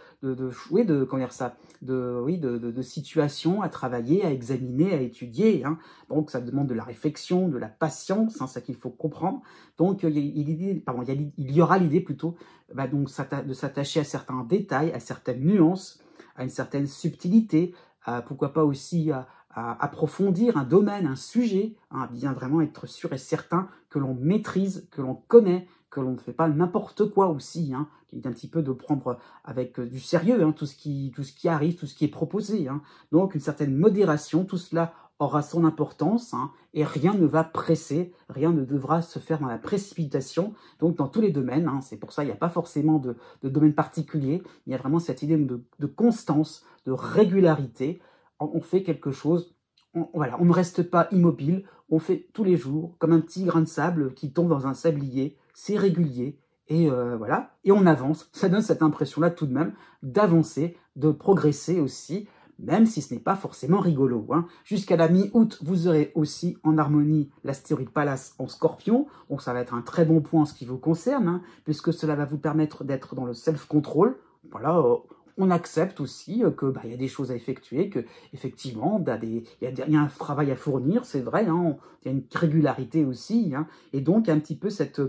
situations à travailler, à examiner, à étudier. Hein. Donc ça demande de la réflexion, de la patience, hein, c'est ça qu'il faut comprendre. Donc il y aura l'idée plutôt de s'attacher à certains détails, à certaines nuances, à une certaine subtilité, pourquoi pas aussi à approfondir un domaine, un sujet, hein, bien vraiment être sûr et certain que l'on maîtrise, que l'on connaît, que l'on ne fait pas n'importe quoi aussi, hein, qui est un petit peu de prendre avec du sérieux hein, tout ce qui arrive, tout ce qui est proposé. Hein. Donc une certaine modération, tout cela aura son importance, hein, et rien ne va presser, rien ne devra se faire dans la précipitation, donc dans tous les domaines. Hein, c'est pour ça qu'il n'y a pas forcément de domaine particulier, il y a vraiment cette idée de constance, de régularité. On fait quelque chose, on ne reste pas immobile, on fait tous les jours, comme un petit grain de sable qui tombe dans un sablier, c'est régulier, et et on avance. Ça donne cette impression-là tout de même d'avancer, de progresser aussi, même si ce n'est pas forcément rigolo. Hein. Jusqu'à la mi-août, vous aurez aussi en harmonie l'astéroïde Pallas en Scorpion, donc ça va être un très bon point en ce qui vous concerne, hein, puisque cela va vous permettre d'être dans le self-control. Voilà, on accepte aussi que y a des choses à effectuer, que effectivement il y a un travail à fournir, c'est vrai, hein, il y a une régularité aussi, hein, et donc un petit peu cette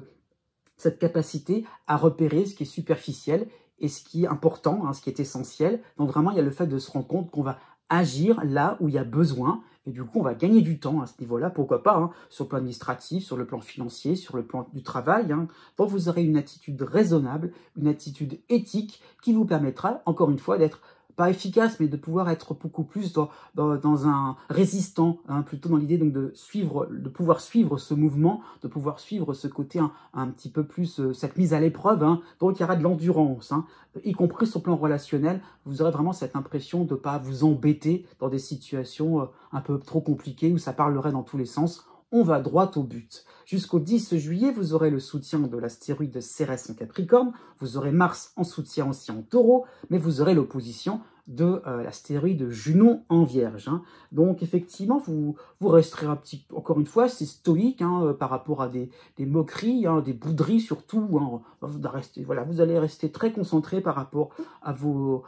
capacité à repérer ce qui est superficiel et ce qui est important, hein, ce qui est essentiel. Donc vraiment, il y a le fait de se rendre compte qu'on va agir là où il y a besoin, et du coup, on va gagner du temps à ce niveau-là, pourquoi pas, hein, sur le plan administratif, sur le plan financier, sur le plan du travail. Hein. Donc, vous aurez une attitude raisonnable, une attitude éthique qui vous permettra, encore une fois, d'être pas efficace, mais de pouvoir être beaucoup plus dans un résistant, hein, plutôt dans l'idée donc de pouvoir suivre ce mouvement, de pouvoir suivre ce côté un petit peu plus, cette mise à l'épreuve. Hein. Donc il y aura de l'endurance, hein, y compris sur le plan relationnel. Vous aurez vraiment cette impression de ne pas vous embêter dans des situations un peu trop compliquées où ça parlerait dans tous les sens. On va droit au but. Jusqu'au 10 juillet, vous aurez le soutien de l'astéroïde Cérès en Capricorne, vous aurez Mars en soutien aussi en Taureau, mais vous aurez l'opposition de l'astéroïde Junon en Vierge. Hein. Donc effectivement, vous resterez encore une fois, c'est stoïque hein, par rapport à des moqueries, hein, des bouderies surtout. Hein. Vous allez rester très concentré par rapport à vos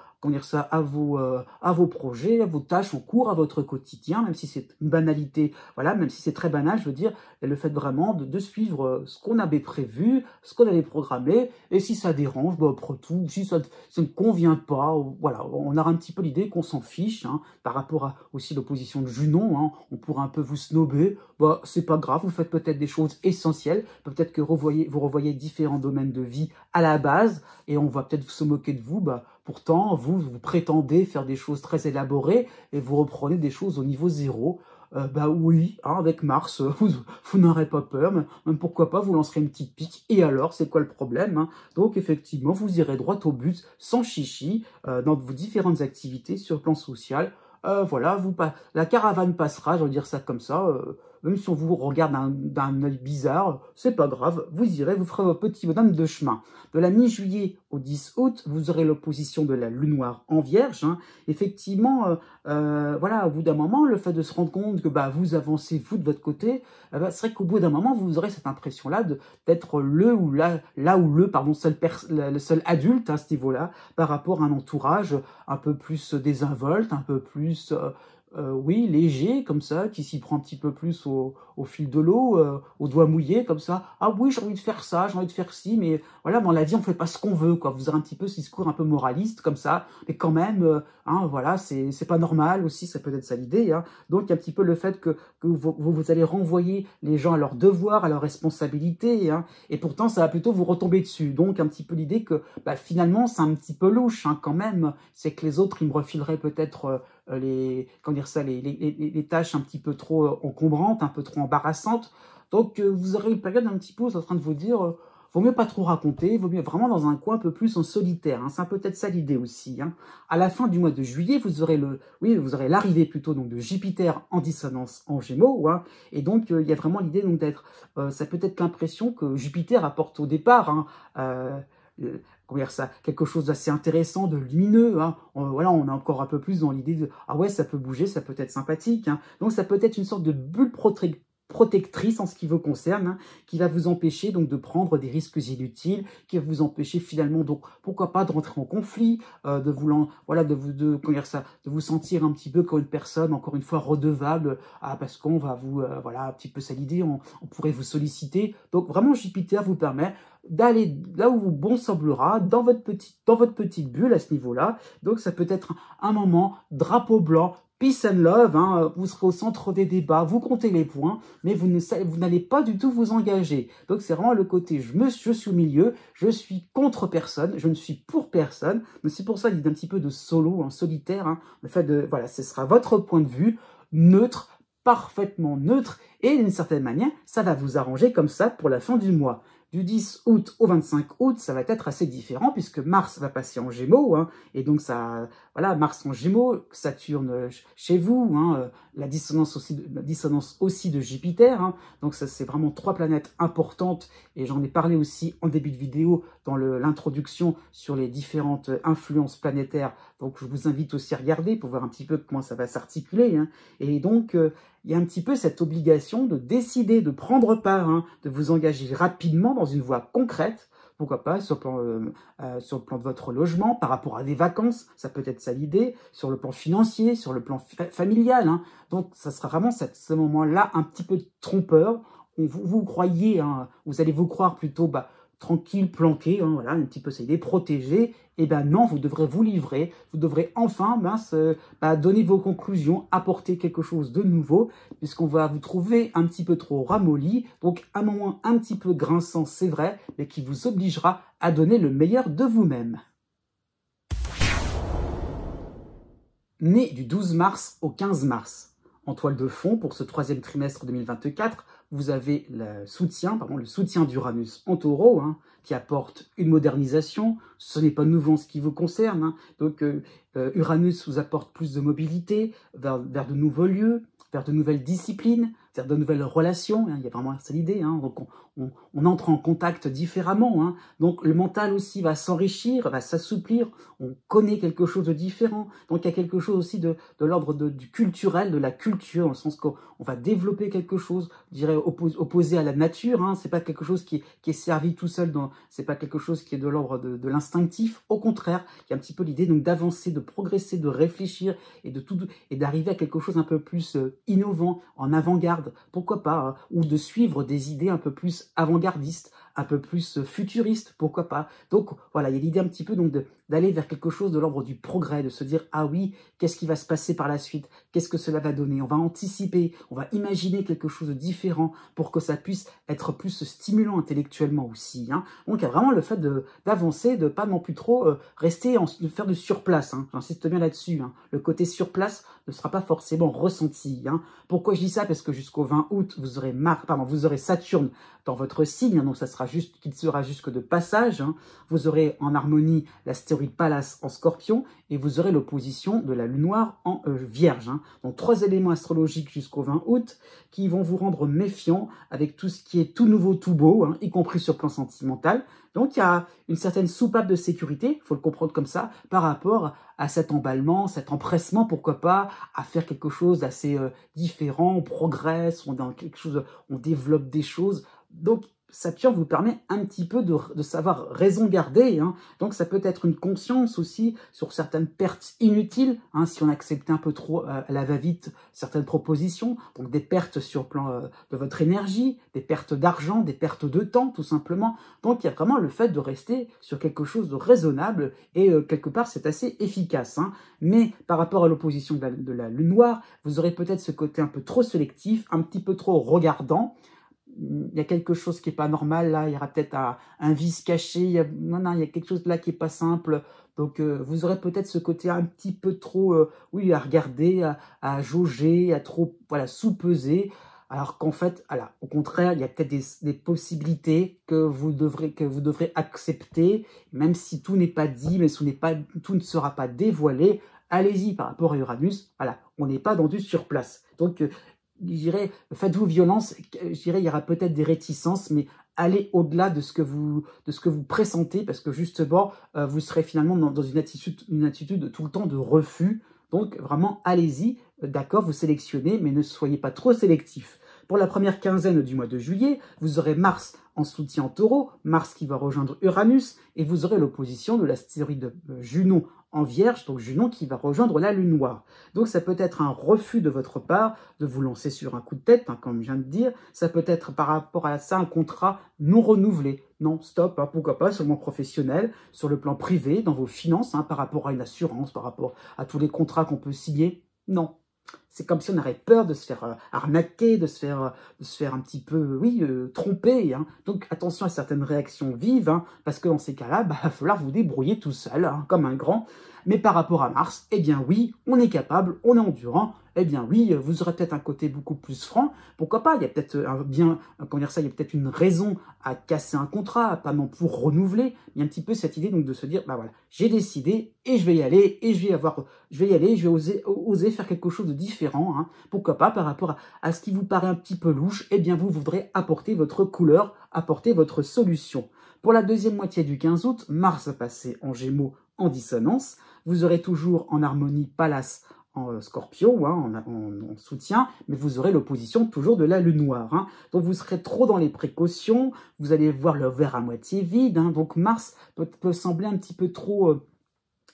projets, à vos tâches en cours, à votre quotidien, même si c'est une banalité, voilà, même si c'est très banal, je veux dire, le fait vraiment simplement de suivre ce qu'on avait prévu, ce qu'on avait programmé, et si ça dérange, bah, après tout, si ça ne convient pas, voilà, on aura un petit peu l'idée qu'on s'en fiche, hein, par rapport à aussi l'opposition de Junon, hein, on pourra un peu vous snober, bah, c'est pas grave, vous faites peut-être des choses essentielles, peut-être que vous revoyez différents domaines de vie à la base, et on va peut-être se moquer de vous, bah, pourtant, vous prétendez faire des choses très élaborées, et vous reprenez des choses au niveau zéro. Bah oui, hein, avec Mars, vous n'aurez pas peur, même pourquoi pas, vous lancerez une petite pique, et alors, c'est quoi le problème, hein? Donc effectivement, vous irez droit au but, sans chichi, dans vos différentes activités sur le plan social. Voilà, la caravane passera, je vais dire ça comme ça, même si on vous regarde d'un œil bizarre, c'est pas grave, vous irez, vous ferez votre petit bonhomme de chemin. De la mi-juillet au 10 août, vous aurez l'opposition de la lune noire en Vierge, hein. Effectivement, voilà, au bout d'un moment, le fait de se rendre compte que bah, vous avancez, vous, de votre côté, bah, c'est vrai qu'au bout d'un moment, vous aurez cette impression-là d'être le seul adulte à ce niveau-là, par rapport à un entourage un peu plus désinvolte, un peu plus... oui, léger, comme ça, qui s'y prend un petit peu plus au fil de l'eau, au doigt mouillé, comme ça. Ah oui, j'ai envie de faire ça, j'ai envie de faire ci, mais voilà, dans la vie, on fait pas ce qu'on veut, quoi. Vous aurez un petit peu ce discours un peu moraliste, comme ça, mais quand même, hein, voilà, c'est pas normal aussi, ça peut être ça l'idée, hein. Donc, il y a un petit peu le fait que vous allez renvoyer les gens à leurs devoirs, à leurs responsabilités, hein, et pourtant, ça va plutôt vous retomber dessus. Donc, un petit peu l'idée que, bah, finalement, c'est un petit peu louche, hein, quand même. C'est que les autres, ils me refileraient peut-être... les tâches un petit peu trop encombrantes, un peu trop embarrassantes. Donc, vous aurez une période un petit peu en train de vous dire, vaut mieux pas trop raconter, vaut mieux vraiment dans un coin un peu plus en solitaire, hein. C'est peut-être ça l'idée aussi, hein. À la fin du mois de juillet, vous aurez l'arrivée plutôt donc de Jupiter en dissonance en Gémeaux, hein. Et donc, il y a vraiment l'idée donc d'être, ça peut être l'impression que Jupiter apporte au départ, hein, comment dire ça, quelque chose d'assez intéressant, de lumineux, hein. Voilà, on est encore un peu plus dans l'idée de ah ouais, ça peut bouger, ça peut être sympathique, hein. Donc ça peut être une sorte de bulle protectrice en ce qui vous concerne, hein, qui va vous empêcher donc de prendre des risques inutiles, qui va vous empêcher finalement donc pourquoi pas de rentrer en conflit, de vous sentir un petit peu comme une personne encore une fois redevable, parce qu'on va vous voilà un petit peu ça l'idée, on pourrait vous solliciter. Donc vraiment Jupiter vous permet d'aller là où bon semblera, dans votre petite bulle à ce niveau-là. Donc ça peut être un moment drapeau blanc, peace and love, hein, vous serez au centre des débats, vous comptez les points, mais vous n'allez pas du tout vous engager. Donc c'est vraiment le côté, je suis au milieu, je suis contre personne, je ne suis pour personne. Donc c'est pour ça qu'il y a un petit peu de solo, en solitaire, hein, le fait de, voilà, ce sera votre point de vue, neutre, parfaitement neutre, et d'une certaine manière, ça va vous arranger comme ça pour la fin du mois. Du 10 août au 25 août, ça va être assez différent puisque Mars va passer en Gémeaux, hein, et donc ça, voilà, Mars en Gémeaux, Saturne chez vous, hein, la dissonance aussi de Jupiter, hein, donc ça c'est vraiment trois planètes importantes et j'en ai parlé aussi en début de vidéo dans l'introduction sur les différentes influences planétaires, donc je vous invite aussi à regarder pour voir un petit peu comment ça va s'articuler, hein, et donc il y a un petit peu cette obligation de décider, de prendre part, hein, de vous engager rapidement dans une voie concrète, pourquoi pas sur le plan de votre logement, par rapport à des vacances, ça peut être ça l'idée, sur le plan financier, sur le plan familial, hein. Donc ça sera vraiment ce moment-là un petit peu trompeur, vous croyez, hein, vous allez vous croire plutôt tranquille, planqué, hein, voilà, un petit peu ça l'idée, protégé. Et ben non, vous devrez vous livrer, vous devrez enfin donner vos conclusions, apporter quelque chose de nouveau, puisqu'on va vous trouver un petit peu trop ramolli, donc un moment un petit peu grinçant, c'est vrai, mais qui vous obligera à donner le meilleur de vous-même. Né du 12 mars au 15 mars, en toile de fond pour ce troisième trimestre 2024, vous avez le soutien d'Uranus en taureau, hein, qui apporte une modernisation. Ce n'est pas nouveau en ce qui vous concerne, hein. Donc Uranus vous apporte plus de mobilité vers de nouveaux lieux, vers de nouvelles disciplines, vers de nouvelles relations, hein. Il y a vraiment cette idée, hein. Donc on entre en contact différemment, hein. Donc le mental aussi va s'enrichir, va s'assouplir, on connaît quelque chose de différent. Donc il y a quelque chose aussi de l'ordre du culturel, de la culture, dans le sens qu'on va développer quelque chose, je dirais opposé à la nature, hein. C'est pas quelque chose qui est servi tout seul, c'est pas quelque chose qui est de l'ordre de l'instinctif. Au contraire, il y a un petit peu l'idée donc d'avancer, de progresser, de réfléchir et d'arriver à quelque chose un peu plus innovant, en avant-garde, avant-garde, pourquoi pas, hein, ou de suivre des idées un peu plus avant-gardistes, un peu plus futuristes, pourquoi pas. Donc voilà, il y a l'idée un petit peu donc d'aller vers quelque chose de l'ordre du progrès, de se dire ah oui, qu'est-ce qui va se passer par la suite, qu'est-ce que cela va donner, on va anticiper, on va imaginer quelque chose de différent pour que ça puisse être plus stimulant intellectuellement aussi. Hein. Donc il y a vraiment le fait d'avancer, de pas non plus trop rester, de faire de surplace, hein. J'insiste bien là-dessus, hein. Le côté surplace ne sera pas forcément ressenti. Hein. Pourquoi je dis ça? Parce que jusqu'au 20 août, vous aurez Saturne dans votre signe, hein, donc ça sera qu'il sera jusque de passage. Hein. Vous aurez en harmonie l'astéroïde Pallas en Scorpion et vous aurez l'opposition de la Lune noire en Vierge. Hein. Donc 3 éléments astrologiques jusqu'au 20 août qui vont vous rendre méfiant avec tout ce qui est tout nouveau, tout beau, hein, y compris sur le plan sentimental. Donc il y a une certaine soupape de sécurité, il faut le comprendre comme ça, par rapport à cet emballement, cet empressement, pourquoi pas, à faire quelque chose d'assez différent, on progresse, on dans quelque chose, on développe des choses. Donc Saturne vous permet un petit peu de savoir raison garder. Hein. Donc ça peut être une conscience aussi sur certaines pertes inutiles, hein, si on accepte un peu trop à la va-vite certaines propositions. Donc des pertes sur le plan de votre énergie, des pertes d'argent, des pertes de temps tout simplement. Donc il y a vraiment le fait de rester sur quelque chose de raisonnable et quelque part c'est assez efficace. Hein. Mais par rapport à l'opposition de la Lune noire, vous aurez peut-être ce côté un peu trop sélectif, un petit peu trop regardant. Il y a quelque chose qui n'est pas normal, là, il y aura peut-être un vice caché, il y a quelque chose là qui n'est pas simple, donc vous aurez peut-être ce côté un petit peu trop, oui, à regarder, à jauger, à trop, voilà, sous-peser, alors qu'en fait, voilà, au contraire, il y a peut-être des possibilités que vous devrez accepter, même si tout n'est pas dit, mais tout ne sera pas dévoilé, allez-y par rapport à Uranus, voilà, on n'est pas dans du surplace, donc je dirais, faites-vous violence, je dirais, il y aura peut-être des réticences, mais allez au-delà de ce que vous pressentez, parce que justement, vous serez finalement dans une attitude tout le temps de refus. Donc vraiment, allez-y, d'accord, vous sélectionnez, mais ne soyez pas trop sélectif. Pour la première quinzaine du mois de juillet, vous aurez Mars en soutien en Taureau, Mars qui va rejoindre Uranus, et vous aurez l'opposition de l'astéroïde Junon en Vierge, donc Junon qui va rejoindre la Lune noire. Donc ça peut être un refus de votre part de vous lancer sur un coup de tête, hein, comme je viens de dire. Ça peut être par rapport à ça un contrat non renouvelé. Non, stop, hein, pourquoi pas sur le plan professionnel, sur le plan privé, dans vos finances, hein, par rapport à une assurance, par rapport à tous les contrats qu'on peut signer. Non. C'est comme si on aurait peur de se faire arnaquer, de se faire un petit peu, oui, tromper. Hein. Donc attention à certaines réactions vives, hein, parce que dans ces cas-là, il va falloir vous débrouiller tout seul, hein, comme un grand. Mais par rapport à Mars, eh bien oui, on est capable, on est endurant. Eh bien oui, vous aurez peut-être un côté beaucoup plus franc. Pourquoi pas? Il y a peut-être il y a peut-être une raison à casser un contrat, à pas non plus renouveler. Il y a un petit peu cette idée donc de se dire, bah voilà, j'ai décidé et je vais y aller et je vais oser faire quelque chose de différent. Hein. Pourquoi pas par rapport à ce qui vous paraît un petit peu louche, eh bien vous voudrez apporter votre couleur, apporter votre solution. Pour la deuxième moitié du 15 août, Mars va passer en Gémeaux en dissonance. Vous aurez toujours en harmonie Pallas en Scorpion, hein, en soutien, mais vous aurez l'opposition toujours de la Lune noire. Hein. Donc vous serez trop dans les précautions, vous allez voir le verre à moitié vide. Hein. Donc Mars peut sembler un petit peu trop...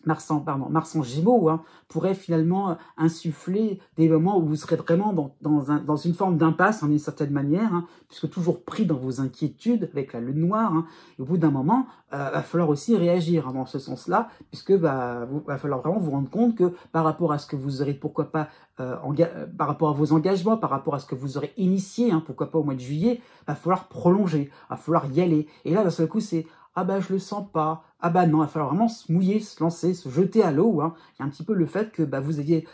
Mars en Gémeaux, hein, pourrait finalement insuffler des moments où vous serez vraiment dans une forme d'impasse, en une certaine manière, hein, puisque toujours pris dans vos inquiétudes avec la Lune noire. Hein, et au bout d'un moment, va falloir aussi réagir hein, dans ce sens-là, puisque va falloir vraiment vous rendre compte que par rapport à ce que vous aurez, pourquoi pas, par rapport à vos engagements, par rapport à ce que vous aurez initié, hein, pourquoi pas au mois de juillet, va falloir prolonger, va falloir y aller. Et là, d'un seul coup, c'est « Ah bah je le sens pas ». Ah bah non, il va falloir vraiment se mouiller, se lancer, se jeter à l'eau. Hein. Il y a un petit peu le fait que bah, vous aviez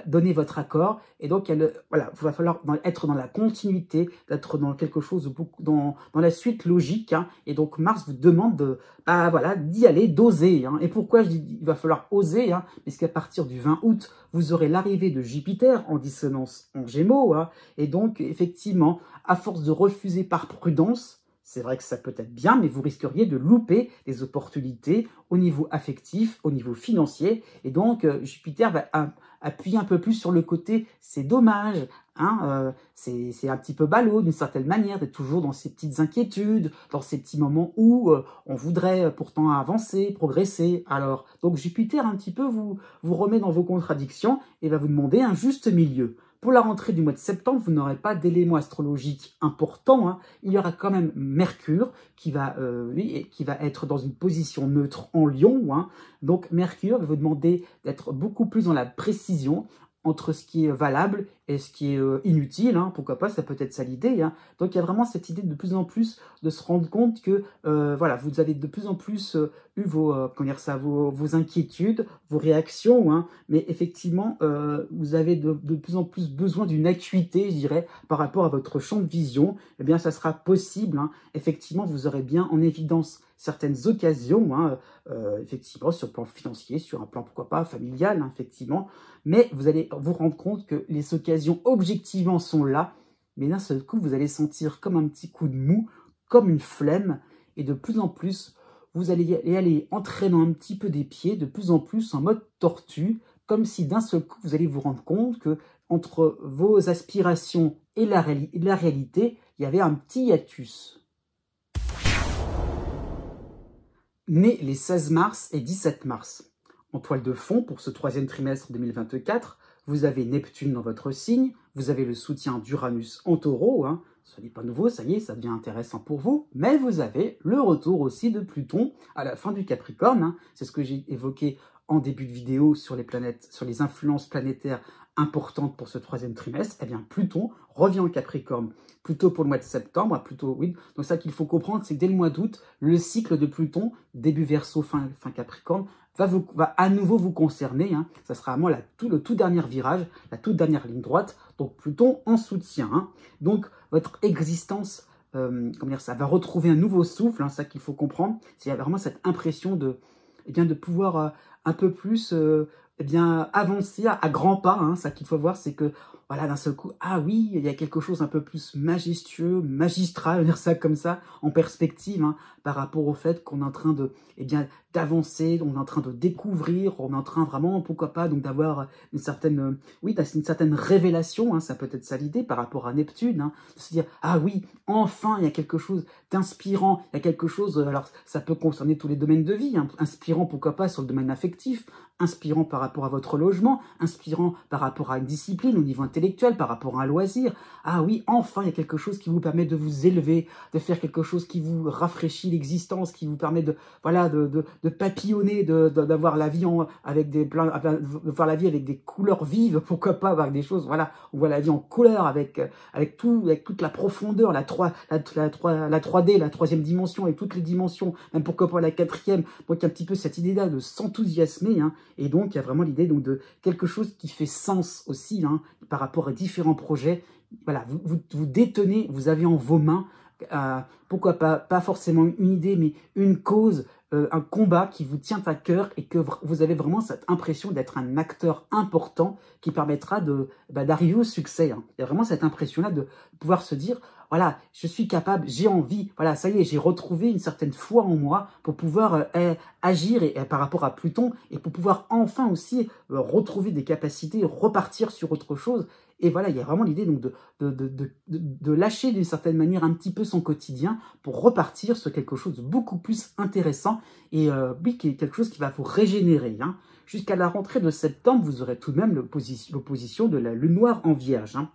donné votre accord. Et donc, il va falloir être dans la continuité, d'être dans quelque chose, dans la suite logique. Hein. Et donc, Mars vous demande d'y aller, d'oser. Hein. Et pourquoi je dis il va falloir oser, hein, puisqu'à partir du 20 août, vous aurez l'arrivée de Jupiter en dissonance en Gémeaux. Hein. Et donc, effectivement, à force de refuser par prudence, c'est vrai que ça peut être bien, mais vous risqueriez de louper des opportunités au niveau affectif, au niveau financier. Et donc, Jupiter va appuyer un peu plus sur le côté « c'est dommage hein, ». C'est un petit peu ballot d'une certaine manière d'être toujours dans ces petites inquiétudes, dans ces petits moments où on voudrait pourtant avancer, progresser. Alors, donc Jupiter un petit peu vous remet dans vos contradictions et va vous demander un juste milieu. Pour la rentrée du mois de septembre, vous n'aurez pas d'éléments astrologiques importants, hein. Il y aura quand même Mercure qui va être dans une position neutre en Lion, hein. Donc Mercure va vous demander d'être beaucoup plus dans la précision entre ce qui est valable et ce qui est inutile, hein. Pourquoi pas, ça peut être ça l'idée, hein. Donc il y a vraiment cette idée de plus en plus de se rendre compte que voilà, vous avez de plus en plus eu vos inquiétudes, vos réactions, hein. Mais effectivement, vous avez de plus en plus besoin d'une acuité, je dirais, par rapport à votre champ de vision. Eh bien, ça sera possible, hein. Effectivement, vous aurez bien en évidence certaines occasions, hein, effectivement, sur le plan financier, sur un plan, pourquoi pas, familial, hein, effectivement. Mais vous allez vous rendre compte que les occasions, objectivement, sont là. Mais d'un seul coup, vous allez sentir comme un petit coup de mou, comme une flemme. Et de plus en plus, vous allez y aller entraînant un petit peu des pieds, de plus en plus en mode tortue, comme si d'un seul coup, vous allez vous rendre compte que entre vos aspirations et la réalité, il y avait un petit hiatus. Né les 16 mars et 17 mars. En toile de fond, pour ce troisième trimestre 2024, vous avez Neptune dans votre signe, vous avez le soutien d'Uranus en taureau, hein. Ce n'est pas nouveau, ça y est, ça devient intéressant pour vous, mais vous avez le retour aussi de Pluton à la fin du Capricorne, hein. C'est ce que j'ai évoqué en début de vidéo sur les planètes, sur les influences planétaires importantes pour ce troisième trimestre. Eh bien, Pluton revient en Capricorne, plutôt pour le mois de septembre, plutôt, oui. Donc ça qu'il faut comprendre, c'est que dès le mois d'août, le cycle de Pluton, début Verseau, fin Capricorne, va à nouveau vous concerner, hein. Ça sera vraiment le tout dernier virage, la toute dernière ligne droite. Donc Pluton en soutien, hein. Donc votre existence, comment dire, ça va retrouver un nouveau souffle, hein, ça qu'il faut comprendre. C'est vraiment cette impression de, eh bien, de pouvoir un peu plus eh bien, avancer à grands pas, hein. Ça qu'il faut voir, c'est que voilà, d'un seul coup, ah oui, il y a quelque chose un peu plus majestueux, magistral, dire ça comme ça, en perspective, hein, par rapport au fait qu'on est en train de, eh bien, d'avancer, on est en train de découvrir, on est en train vraiment, pourquoi pas, donc d'avoir une certaine, oui, une certaine révélation, hein, ça peut être ça l'idée par rapport à Neptune, hein, de se dire, ah oui, enfin, il y a quelque chose d'inspirant, il y a quelque chose, alors ça peut concerner tous les domaines de vie, hein, inspirant, pourquoi pas, sur le domaine affectif, inspirant par rapport à votre logement, inspirant par rapport à une discipline au niveau intellectuel, par rapport à un loisir. Ah oui, enfin, il y a quelque chose qui vous permet de vous élever, de faire quelque chose qui vous rafraîchit l'existence, qui vous permet de, voilà, de papillonner, d'avoir la vie avec des de voir la vie avec des couleurs vives, pourquoi pas avec des choses, voilà, on voit la vie en couleur avec toute la profondeur, la 3D, la troisième dimension, avec toutes les dimensions, même pourquoi pas la quatrième. Donc il y a un petit peu cette idée-là de s'enthousiasmer, hein. Et donc, il y a vraiment l'idée de quelque chose qui fait sens aussi, hein, par rapport à différents projets. Voilà, vous détenez, vous avez en vos mains, pourquoi pas forcément une idée, mais une cause, un combat qui vous tient à cœur et que vous avez vraiment cette impression d'être un acteur important qui permettra d'arriver au succès, hein. Il y a vraiment cette impression-là de pouvoir se dire, voilà, je suis capable, j'ai envie, voilà, ça y est, j'ai retrouvé une certaine foi en moi pour pouvoir agir par rapport à Pluton et pour pouvoir enfin aussi retrouver des capacités, repartir sur autre chose. Et voilà, il y a vraiment l'idée donc de lâcher d'une certaine manière un petit peu son quotidien pour repartir sur quelque chose de beaucoup plus intéressant et oui, quelque chose qui va vous régénérer, hein. Jusqu'à la rentrée de septembre, vous aurez tout de même l'opposition de la lune noire en Vierge, hein.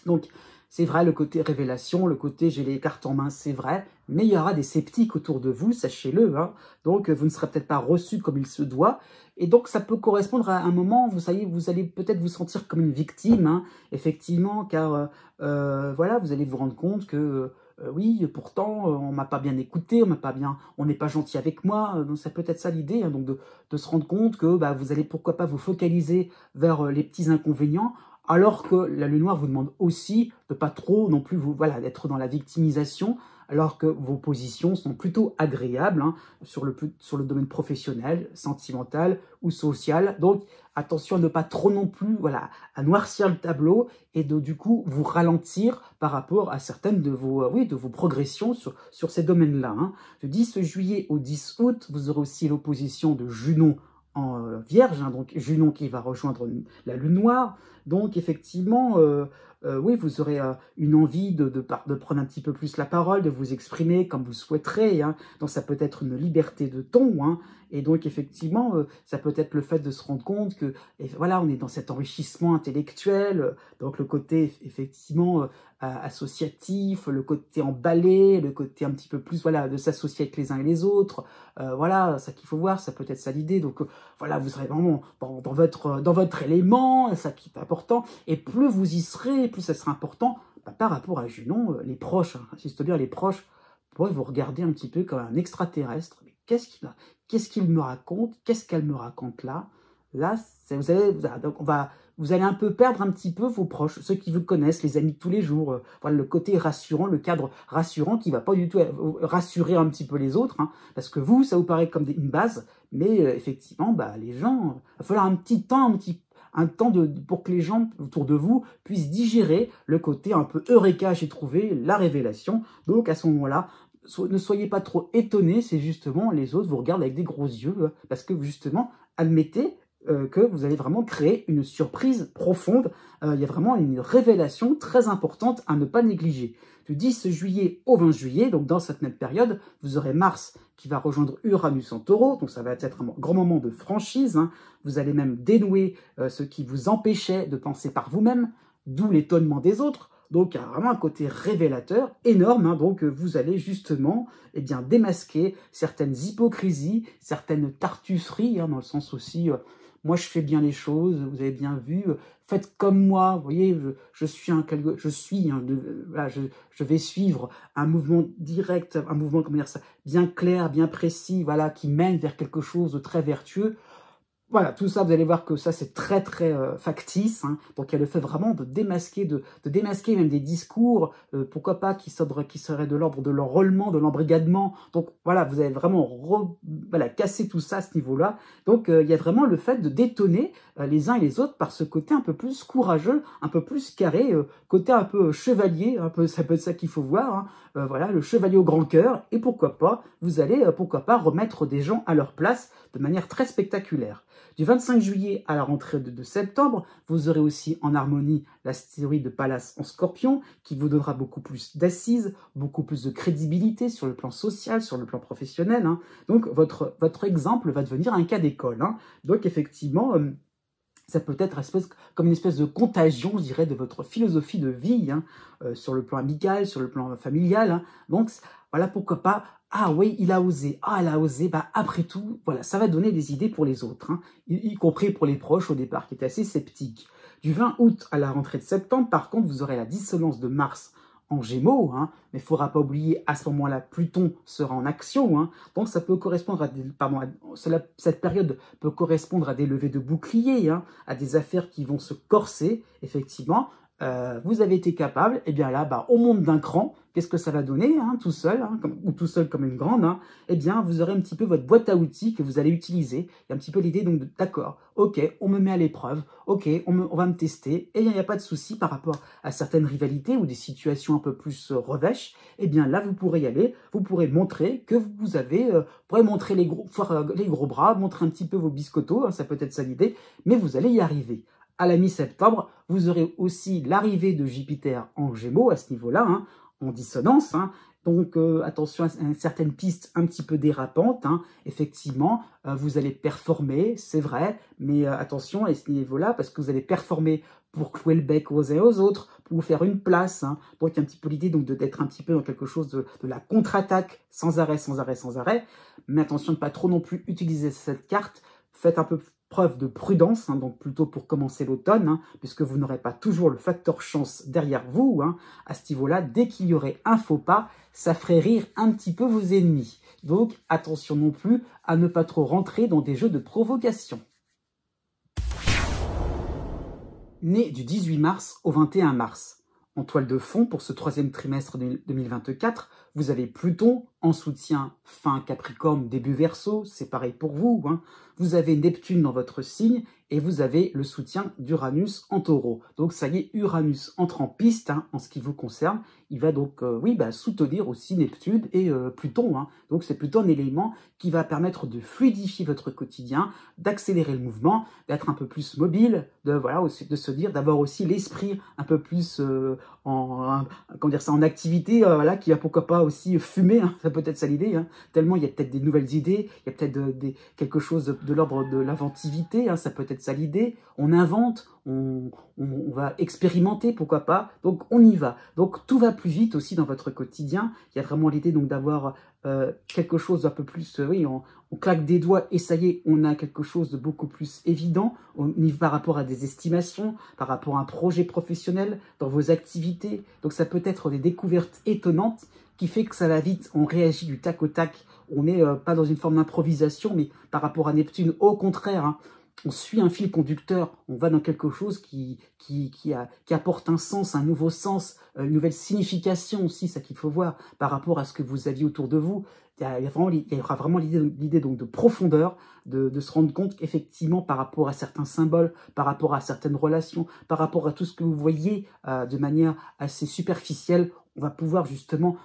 Donc, c'est vrai, le côté révélation, le côté j'ai les cartes en main, c'est vrai, mais il y aura des sceptiques autour de vous, sachez-le, hein. Donc vous ne serez peut-être pas reçu comme il se doit, et donc ça peut correspondre à un moment, vous allez peut-être vous sentir comme une victime, hein, effectivement, car voilà, vous allez vous rendre compte que oui, pourtant, on m'a pas bien écouté, on n'est pas gentil avec moi, donc ça peut être ça l'idée, hein, donc de se rendre compte que bah, vous allez pourquoi pas vous focaliser vers les petits inconvénients, alors que la lune noire vous demande aussi de pas trop non plus voilà, d'être dans la victimisation, alors que vos positions sont plutôt agréables, hein, sur le domaine professionnel, sentimental ou social. Donc attention à ne pas trop non plus, voilà, à noircir le tableau et du coup vous ralentir par rapport à certaines de vos progressions sur ces domaines-là, hein. Du 10 juillet au 10 août, vous aurez aussi l'opposition de Junon en Vierge, hein, donc Junon qui va rejoindre la lune noire. Donc effectivement, oui, vous aurez une envie de prendre un petit peu plus la parole, de vous exprimer comme vous le souhaiterez, hein. Donc ça peut être une liberté de ton, hein. Et donc effectivement, ça peut être le fait de se rendre compte que, et voilà, on est dans cet enrichissement intellectuel, donc le côté effectivement associatif, le côté emballé, le côté un petit peu plus, voilà, de s'associer avec les uns et les autres, voilà, ça qu'il faut voir, ça peut être ça l'idée. Donc voilà, vous serez vraiment dans votre élément, ça qui est important, et plus vous y serez, plus ça sera important par rapport à Junon, les proches, hein, j'insiste bien, les proches pourraient vous regarder un petit peu comme un extraterrestre. Mais qu'est-ce qu'il me raconte? Qu'est-ce qu'elle me raconte là? Là, vous allez un peu perdre un petit peu vos proches, ceux qui vous connaissent, les amis de tous les jours. Voilà, le côté rassurant, le cadre rassurant qui va pas du tout rassurer un petit peu les autres, hein, parce que vous, ça vous paraît comme une base, mais effectivement, les gens, il va falloir un petit temps, pour que les gens autour de vous puissent digérer le côté un peu eureka, j'ai trouvé, la révélation. Donc à ce moment-là, ne soyez pas trop étonnés, c'est justement les autres vous regardent avec des gros yeux, parce que justement, admettez que vous allez vraiment créer une surprise profonde. Il y a vraiment une révélation très importante à ne pas négliger. Du 10 juillet au 20 juillet, donc dans cette même période, vous aurez Mars qui va rejoindre Uranus en Taureau, donc ça va être un grand moment de franchise, hein. Vous allez même dénouer ce qui vous empêchait de penser par vous-même, d'où l'étonnement des autres. Donc, il y a vraiment un côté révélateur énorme, hein. Donc, vous allez justement démasquer certaines hypocrisies, certaines tartufferies, hein, dans le sens aussi, moi je fais bien les choses, vous avez bien vu, faites comme moi, vous voyez, je vais suivre un mouvement direct, un mouvement, comment dire ça, bien clair, bien précis, voilà, qui mène vers quelque chose de très vertueux. Voilà, tout ça, vous allez voir que ça, c'est très, très factice, hein. Donc, il y a le fait vraiment de démasquer même des discours, pourquoi pas, qui seraient de l'ordre de l'enrôlement, de l'embrigadement. Donc, voilà, vous allez vraiment casser tout ça à ce niveau-là. Donc, il y a vraiment le fait de détonner les uns et les autres par ce côté un peu plus courageux, un peu plus carré, côté un peu chevalier, ça peut être ça qu'il faut voir, hein. Voilà, le chevalier au grand cœur. Et pourquoi pas, vous allez, remettre des gens à leur place de manière très spectaculaire. Du 25 juillet à la rentrée de septembre, vous aurez aussi en harmonie l'astéroïde de Pallas en Scorpion, qui vous donnera beaucoup plus d'assises, beaucoup plus de crédibilité sur le plan social, sur le plan professionnel, hein. Donc, votre exemple va devenir un cas d'école, hein. Donc, effectivement, ça peut être comme une espèce de contagion, je dirais, de votre philosophie de vie, hein, sur le plan amical, sur le plan familial, hein. Donc, voilà, pourquoi pas. Ah oui, il a osé. Ah, elle a osé. Après tout, voilà, ça va donner des idées pour les autres, hein, y compris pour les proches au départ, qui étaient assez sceptiques. Du 20 août à la rentrée de septembre, par contre, vous aurez la dissonance de Mars en Gémeaux, hein, mais il ne faudra pas oublier, à ce moment-là, Pluton sera en action, hein. Donc ça peut correspondre cette période peut correspondre à des levées de boucliers, hein, à des affaires qui vont se corser, effectivement. Vous avez été capable, et bien là, on monte d'un cran. Qu'est-ce que ça va donner, hein, tout seul, hein, ou tout seul comme une grande, hein, eh bien, vous aurez un petit peu votre boîte à outils que vous allez utiliser. Il y a un petit peu l'idée, donc, d'accord, ok, on me met à l'épreuve, ok, on va me tester, et il n'y a pas de souci par rapport à certaines rivalités ou des situations un peu plus revêches. Eh bien, là, vous pourrez y aller, vous pourrez montrer que vous pourrez montrer les gros bras, montrer un petit peu vos biscottos, hein, ça peut être ça l'idée, mais vous allez y arriver. À la mi-septembre, vous aurez aussi l'arrivée de Jupiter en Gémeaux à ce niveau-là, hein, en dissonance, hein. Donc attention à certaines pistes un petit peu dérapantes, hein. Effectivement, vous allez performer, c'est vrai, mais attention à ce niveau-là, parce que vous allez performer pour clouer le bec aux uns et aux autres, pour vous faire une place, hein. Donc il y a un petit peu l'idée d'être un petit peu dans quelque chose de la contre-attaque, sans arrêt, mais attention de ne pas trop non plus utiliser cette carte. Faites un peu preuve de prudence, hein, donc plutôt pour commencer l'automne, hein, puisque vous n'aurez pas toujours le facteur chance derrière vous, hein. À ce niveau-là, dès qu'il y aurait un faux pas, ça ferait rire un petit peu vos ennemis. Donc attention non plus à ne pas trop rentrer dans des jeux de provocation. Né du 18 mars au 21 mars. En toile de fond pour ce troisième trimestre de 2024, vous avez Pluton en soutien fin Capricorne, début Verseau, c'est pareil pour vous, hein. Vous avez Neptune dans votre signe et vous avez le soutien d'Uranus en Taureau. Donc ça y est, Uranus entre en piste, hein, en ce qui vous concerne. Il va donc soutenir aussi Neptune et Pluton, hein. Donc c'est plutôt un élément qui va permettre de fluidifier votre quotidien, d'accélérer le mouvement, d'être un peu plus mobile, de se dire, d'avoir aussi l'esprit un peu plus en activité, qui va pourquoi pas aussi fumer, hein, ça peut être ça l'idée, hein, tellement il y a peut-être des nouvelles idées, il y a peut-être quelque chose de l'ordre de l'inventivité, hein, ça peut être ça l'idée, on invente, on va expérimenter, pourquoi pas, donc on y va. Donc tout va plus vite aussi dans votre quotidien, il y a vraiment l'idée donc d'avoir quelque chose d'un peu plus, on claque des doigts et ça y est, on a quelque chose de beaucoup plus évident par rapport à des estimations, par rapport à un projet professionnel, dans vos activités. Donc ça peut être des découvertes étonnantes qui fait que ça va vite, on réagit du tac au tac, on n'est pas dans une forme d'improvisation, mais par rapport à Neptune, au contraire, hein, on suit un fil conducteur, on va dans quelque chose qui apporte un sens, un nouveau sens, une nouvelle signification aussi, ça qu'il faut voir par rapport à ce que vous aviez autour de vous. Il y aura vraiment l'idée donc de profondeur, de se rendre compte qu'effectivement par rapport à certains symboles, par rapport à certaines relations, par rapport à tout ce que vous voyez de manière assez superficielle, on va pouvoir justement,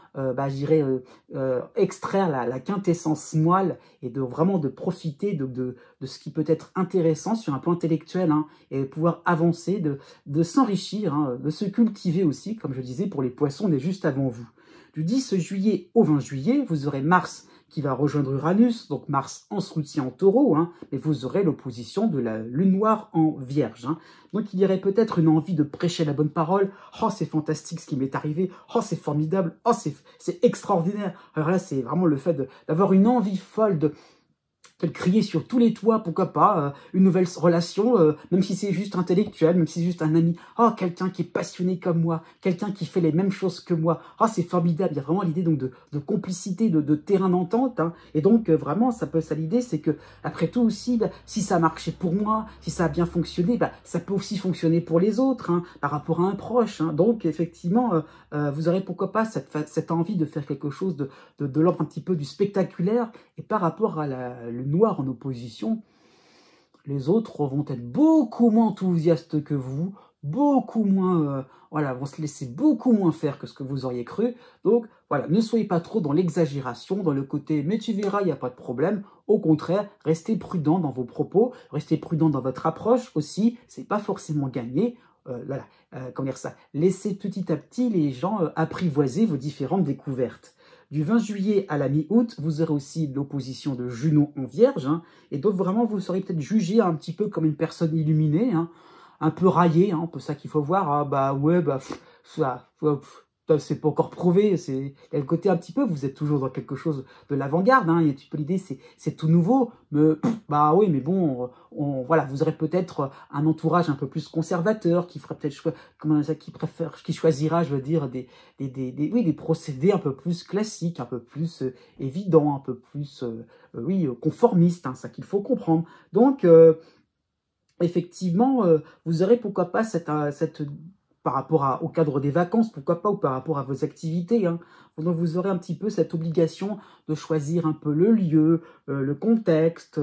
extraire la quintessence moelle et vraiment de profiter de ce qui peut être intéressant sur un plan intellectuel, hein, et pouvoir avancer, de s'enrichir, hein, de se cultiver aussi, comme je disais, pour les poissons, on est juste avant vous. Du 10 juillet au 20 juillet, vous aurez Mars qui va rejoindre Uranus, donc Mars en soutien en Taureau, hein, mais vous aurez l'opposition de la Lune noire en Vierge, hein. Donc il y aurait peut-être une envie de prêcher la bonne parole. Oh, c'est fantastique ce qui m'est arrivé. Oh, c'est formidable. Oh, c'est extraordinaire. Alors là, c'est vraiment le fait d'avoir une envie folle de crier sur tous les toits, pourquoi pas, une nouvelle relation, même si c'est juste intellectuel, même si c'est juste un ami, oh, quelqu'un qui est passionné comme moi, quelqu'un qui fait les mêmes choses que moi, oh, c'est formidable, il y a vraiment l'idée donc de complicité, de terrain d'entente, hein. Et donc vraiment, ça l'idée, c'est que, après tout aussi, si ça a marché pour moi, si ça a bien fonctionné, ça peut aussi fonctionner pour les autres, hein, par rapport à un proche, hein. Donc effectivement, vous aurez pourquoi pas cette envie de faire quelque chose de l'ordre un petit peu du spectaculaire, et par rapport à le noir en opposition, les autres vont être beaucoup moins enthousiastes que vous, beaucoup moins, vont se laisser beaucoup moins faire que ce que vous auriez cru. Donc voilà, ne soyez pas trop dans l'exagération, dans le côté « mais tu verras, il n'y a pas de problème ». Au contraire, restez prudent dans vos propos, restez prudent dans votre approche aussi, c'est pas forcément gagné. Comment dire ça, laissez petit à petit les gens apprivoiser vos différentes découvertes. Du 20 juillet à la mi-août, vous aurez aussi l'opposition de Junon en Vierge, hein, et donc vraiment vous serez peut-être jugé un petit peu comme une personne illuminée, hein, un peu raillé, hein, un peu ça qu'il faut voir. C'est pas encore prouvé, il y a le côté un petit peu, vous êtes toujours dans quelque chose de l'avant-garde, hein, il y a un petit peu l'idée, c'est tout nouveau, mais oui, mais bon, vous aurez peut-être un entourage un peu plus conservateur, qui ferait peut-être, qui choisira, je veux dire, des procédés un peu plus classiques, un peu plus évidents, un peu plus, conformistes, hein, ça qu'il faut comprendre. Donc, effectivement, vous aurez pourquoi pas cette par rapport au cadre des vacances, pourquoi pas, ou par rapport à vos activités, hein. Donc vous aurez un petit peu cette obligation de choisir un peu le lieu, le contexte,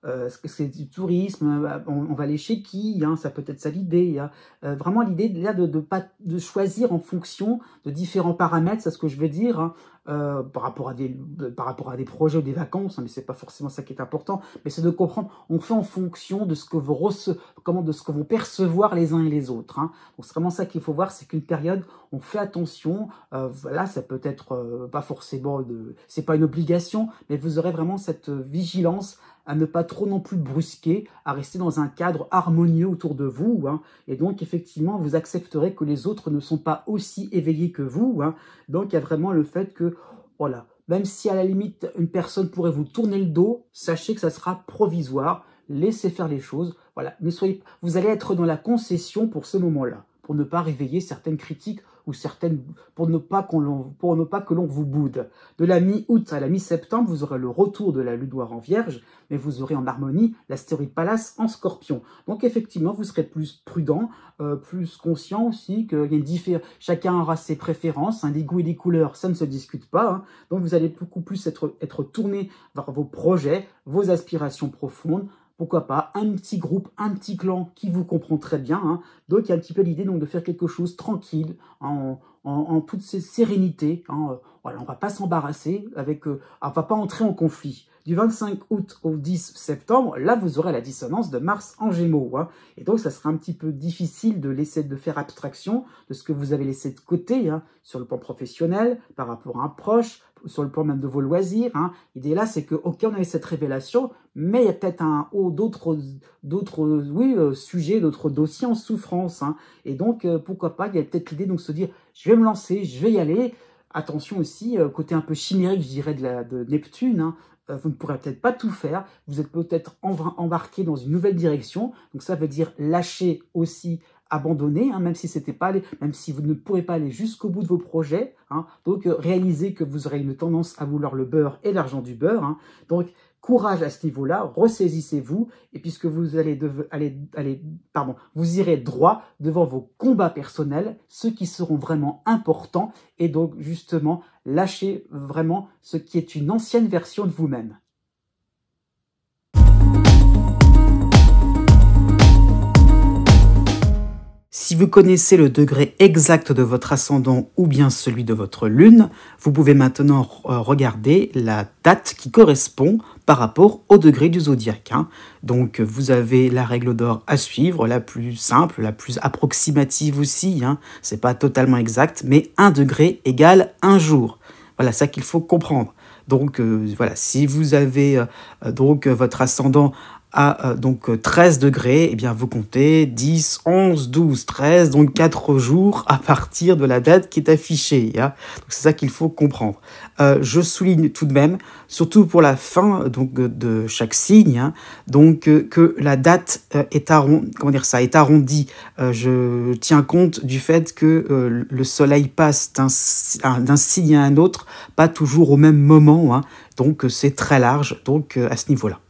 ce que c'est du tourisme, on va aller chez qui, hein, ça peut être ça l'idée, hein. Vraiment l'idée là de choisir en fonction de différents paramètres, c'est ce que je veux dire, hein, par rapport à des projets ou des vacances, hein, mais c'est pas forcément ça qui est important, mais c'est de comprendre, on fait en fonction de ce que vont percevoir les uns et les autres, hein. Donc c'est vraiment ça qu'il faut voir, c'est qu'une période, on fait attention, ça peut être pas forcément, c'est pas une obligation, mais vous aurez vraiment cette vigilance à ne pas trop non plus brusquer, à rester dans un cadre harmonieux autour de vous, hein. Et donc effectivement vous accepterez que les autres ne sont pas aussi éveillés que vous, hein. Donc il y a vraiment le fait que, voilà, même si à la limite une personne pourrait vous tourner le dos, sachez que ça sera provisoire, laissez faire les choses, voilà, vous allez être dans la concession pour ce moment-là, pour ne pas réveiller certaines critiques ou certaines, pour ne pas que l'on vous boude. De la mi-août à la mi-septembre, vous aurez le retour de la lune noire en Vierge, mais vous aurez en harmonie l'astéroïde Pallas en Scorpion. Donc effectivement, vous serez plus prudent, plus conscient aussi qu'il y a chacun aura ses préférences, hein, les goûts et les couleurs, ça ne se discute pas. Hein. Donc vous allez beaucoup plus être tourné vers vos projets, vos aspirations profondes. Pourquoi pas un petit groupe, un petit clan qui vous comprend très bien. Hein. Donc il y a un petit peu l'idée de faire quelque chose tranquille, en toute sérénité. Hein. Voilà, on ne va pas s'embarrasser, on ne va pas entrer en conflit. Du 25 août au 10 septembre, là vous aurez la dissonance de Mars en Gémeaux. Hein. Et donc ça sera un petit peu difficile de laisser de faire abstraction de ce que vous avez laissé de côté, hein, sur le plan professionnel, par rapport à un proche, sur le plan même de vos loisirs. Hein. L'idée là, c'est que, ok, on avait cette révélation, mais il y a peut-être d'autres sujets, d'autres dossiers en souffrance. Hein. Et donc, pourquoi pas, il y a peut-être l'idée de se dire, je vais me lancer, je vais y aller. Attention aussi, côté un peu chimérique, je dirais, de Neptune. Hein. Vous ne pourrez peut-être pas tout faire. Vous êtes peut-être embarqué dans une nouvelle direction. Donc ça veut dire lâcher aussi, abandonner, hein, même si vous ne pourrez pas aller jusqu'au bout de vos projets. Hein. Donc réalisez que vous aurez une tendance à vouloir le beurre et l'argent du beurre. Hein. Donc courage à ce niveau-là, ressaisissez-vous, et puisque vous vous irez droit devant vos combats personnels, ceux qui seront vraiment importants, et donc justement lâchez vraiment ce qui est une ancienne version de vous-même. Si vous connaissez le degré exact de votre ascendant ou bien celui de votre lune, vous pouvez maintenant regarder la date qui correspond par rapport au degré du zodiaque. Hein. Donc vous avez la règle d'or à suivre, la plus simple, la plus approximative aussi. Hein. C'est pas totalement exact, mais 1 degré égale 1 jour. Voilà, ça qu'il faut comprendre. Donc voilà, si vous avez votre ascendant à 13 degrés, eh bien vous comptez 10, 11, 12, 13, donc 4 jours à partir de la date qui est affichée. Hein. C'est ça qu'il faut comprendre. Je souligne tout de même, surtout pour la fin de chaque signe, hein, que la date est arrondie. Je tiens compte du fait que le soleil passe d'un signe à un autre, pas toujours au même moment. Hein. Donc c'est très large, donc à ce niveau-là.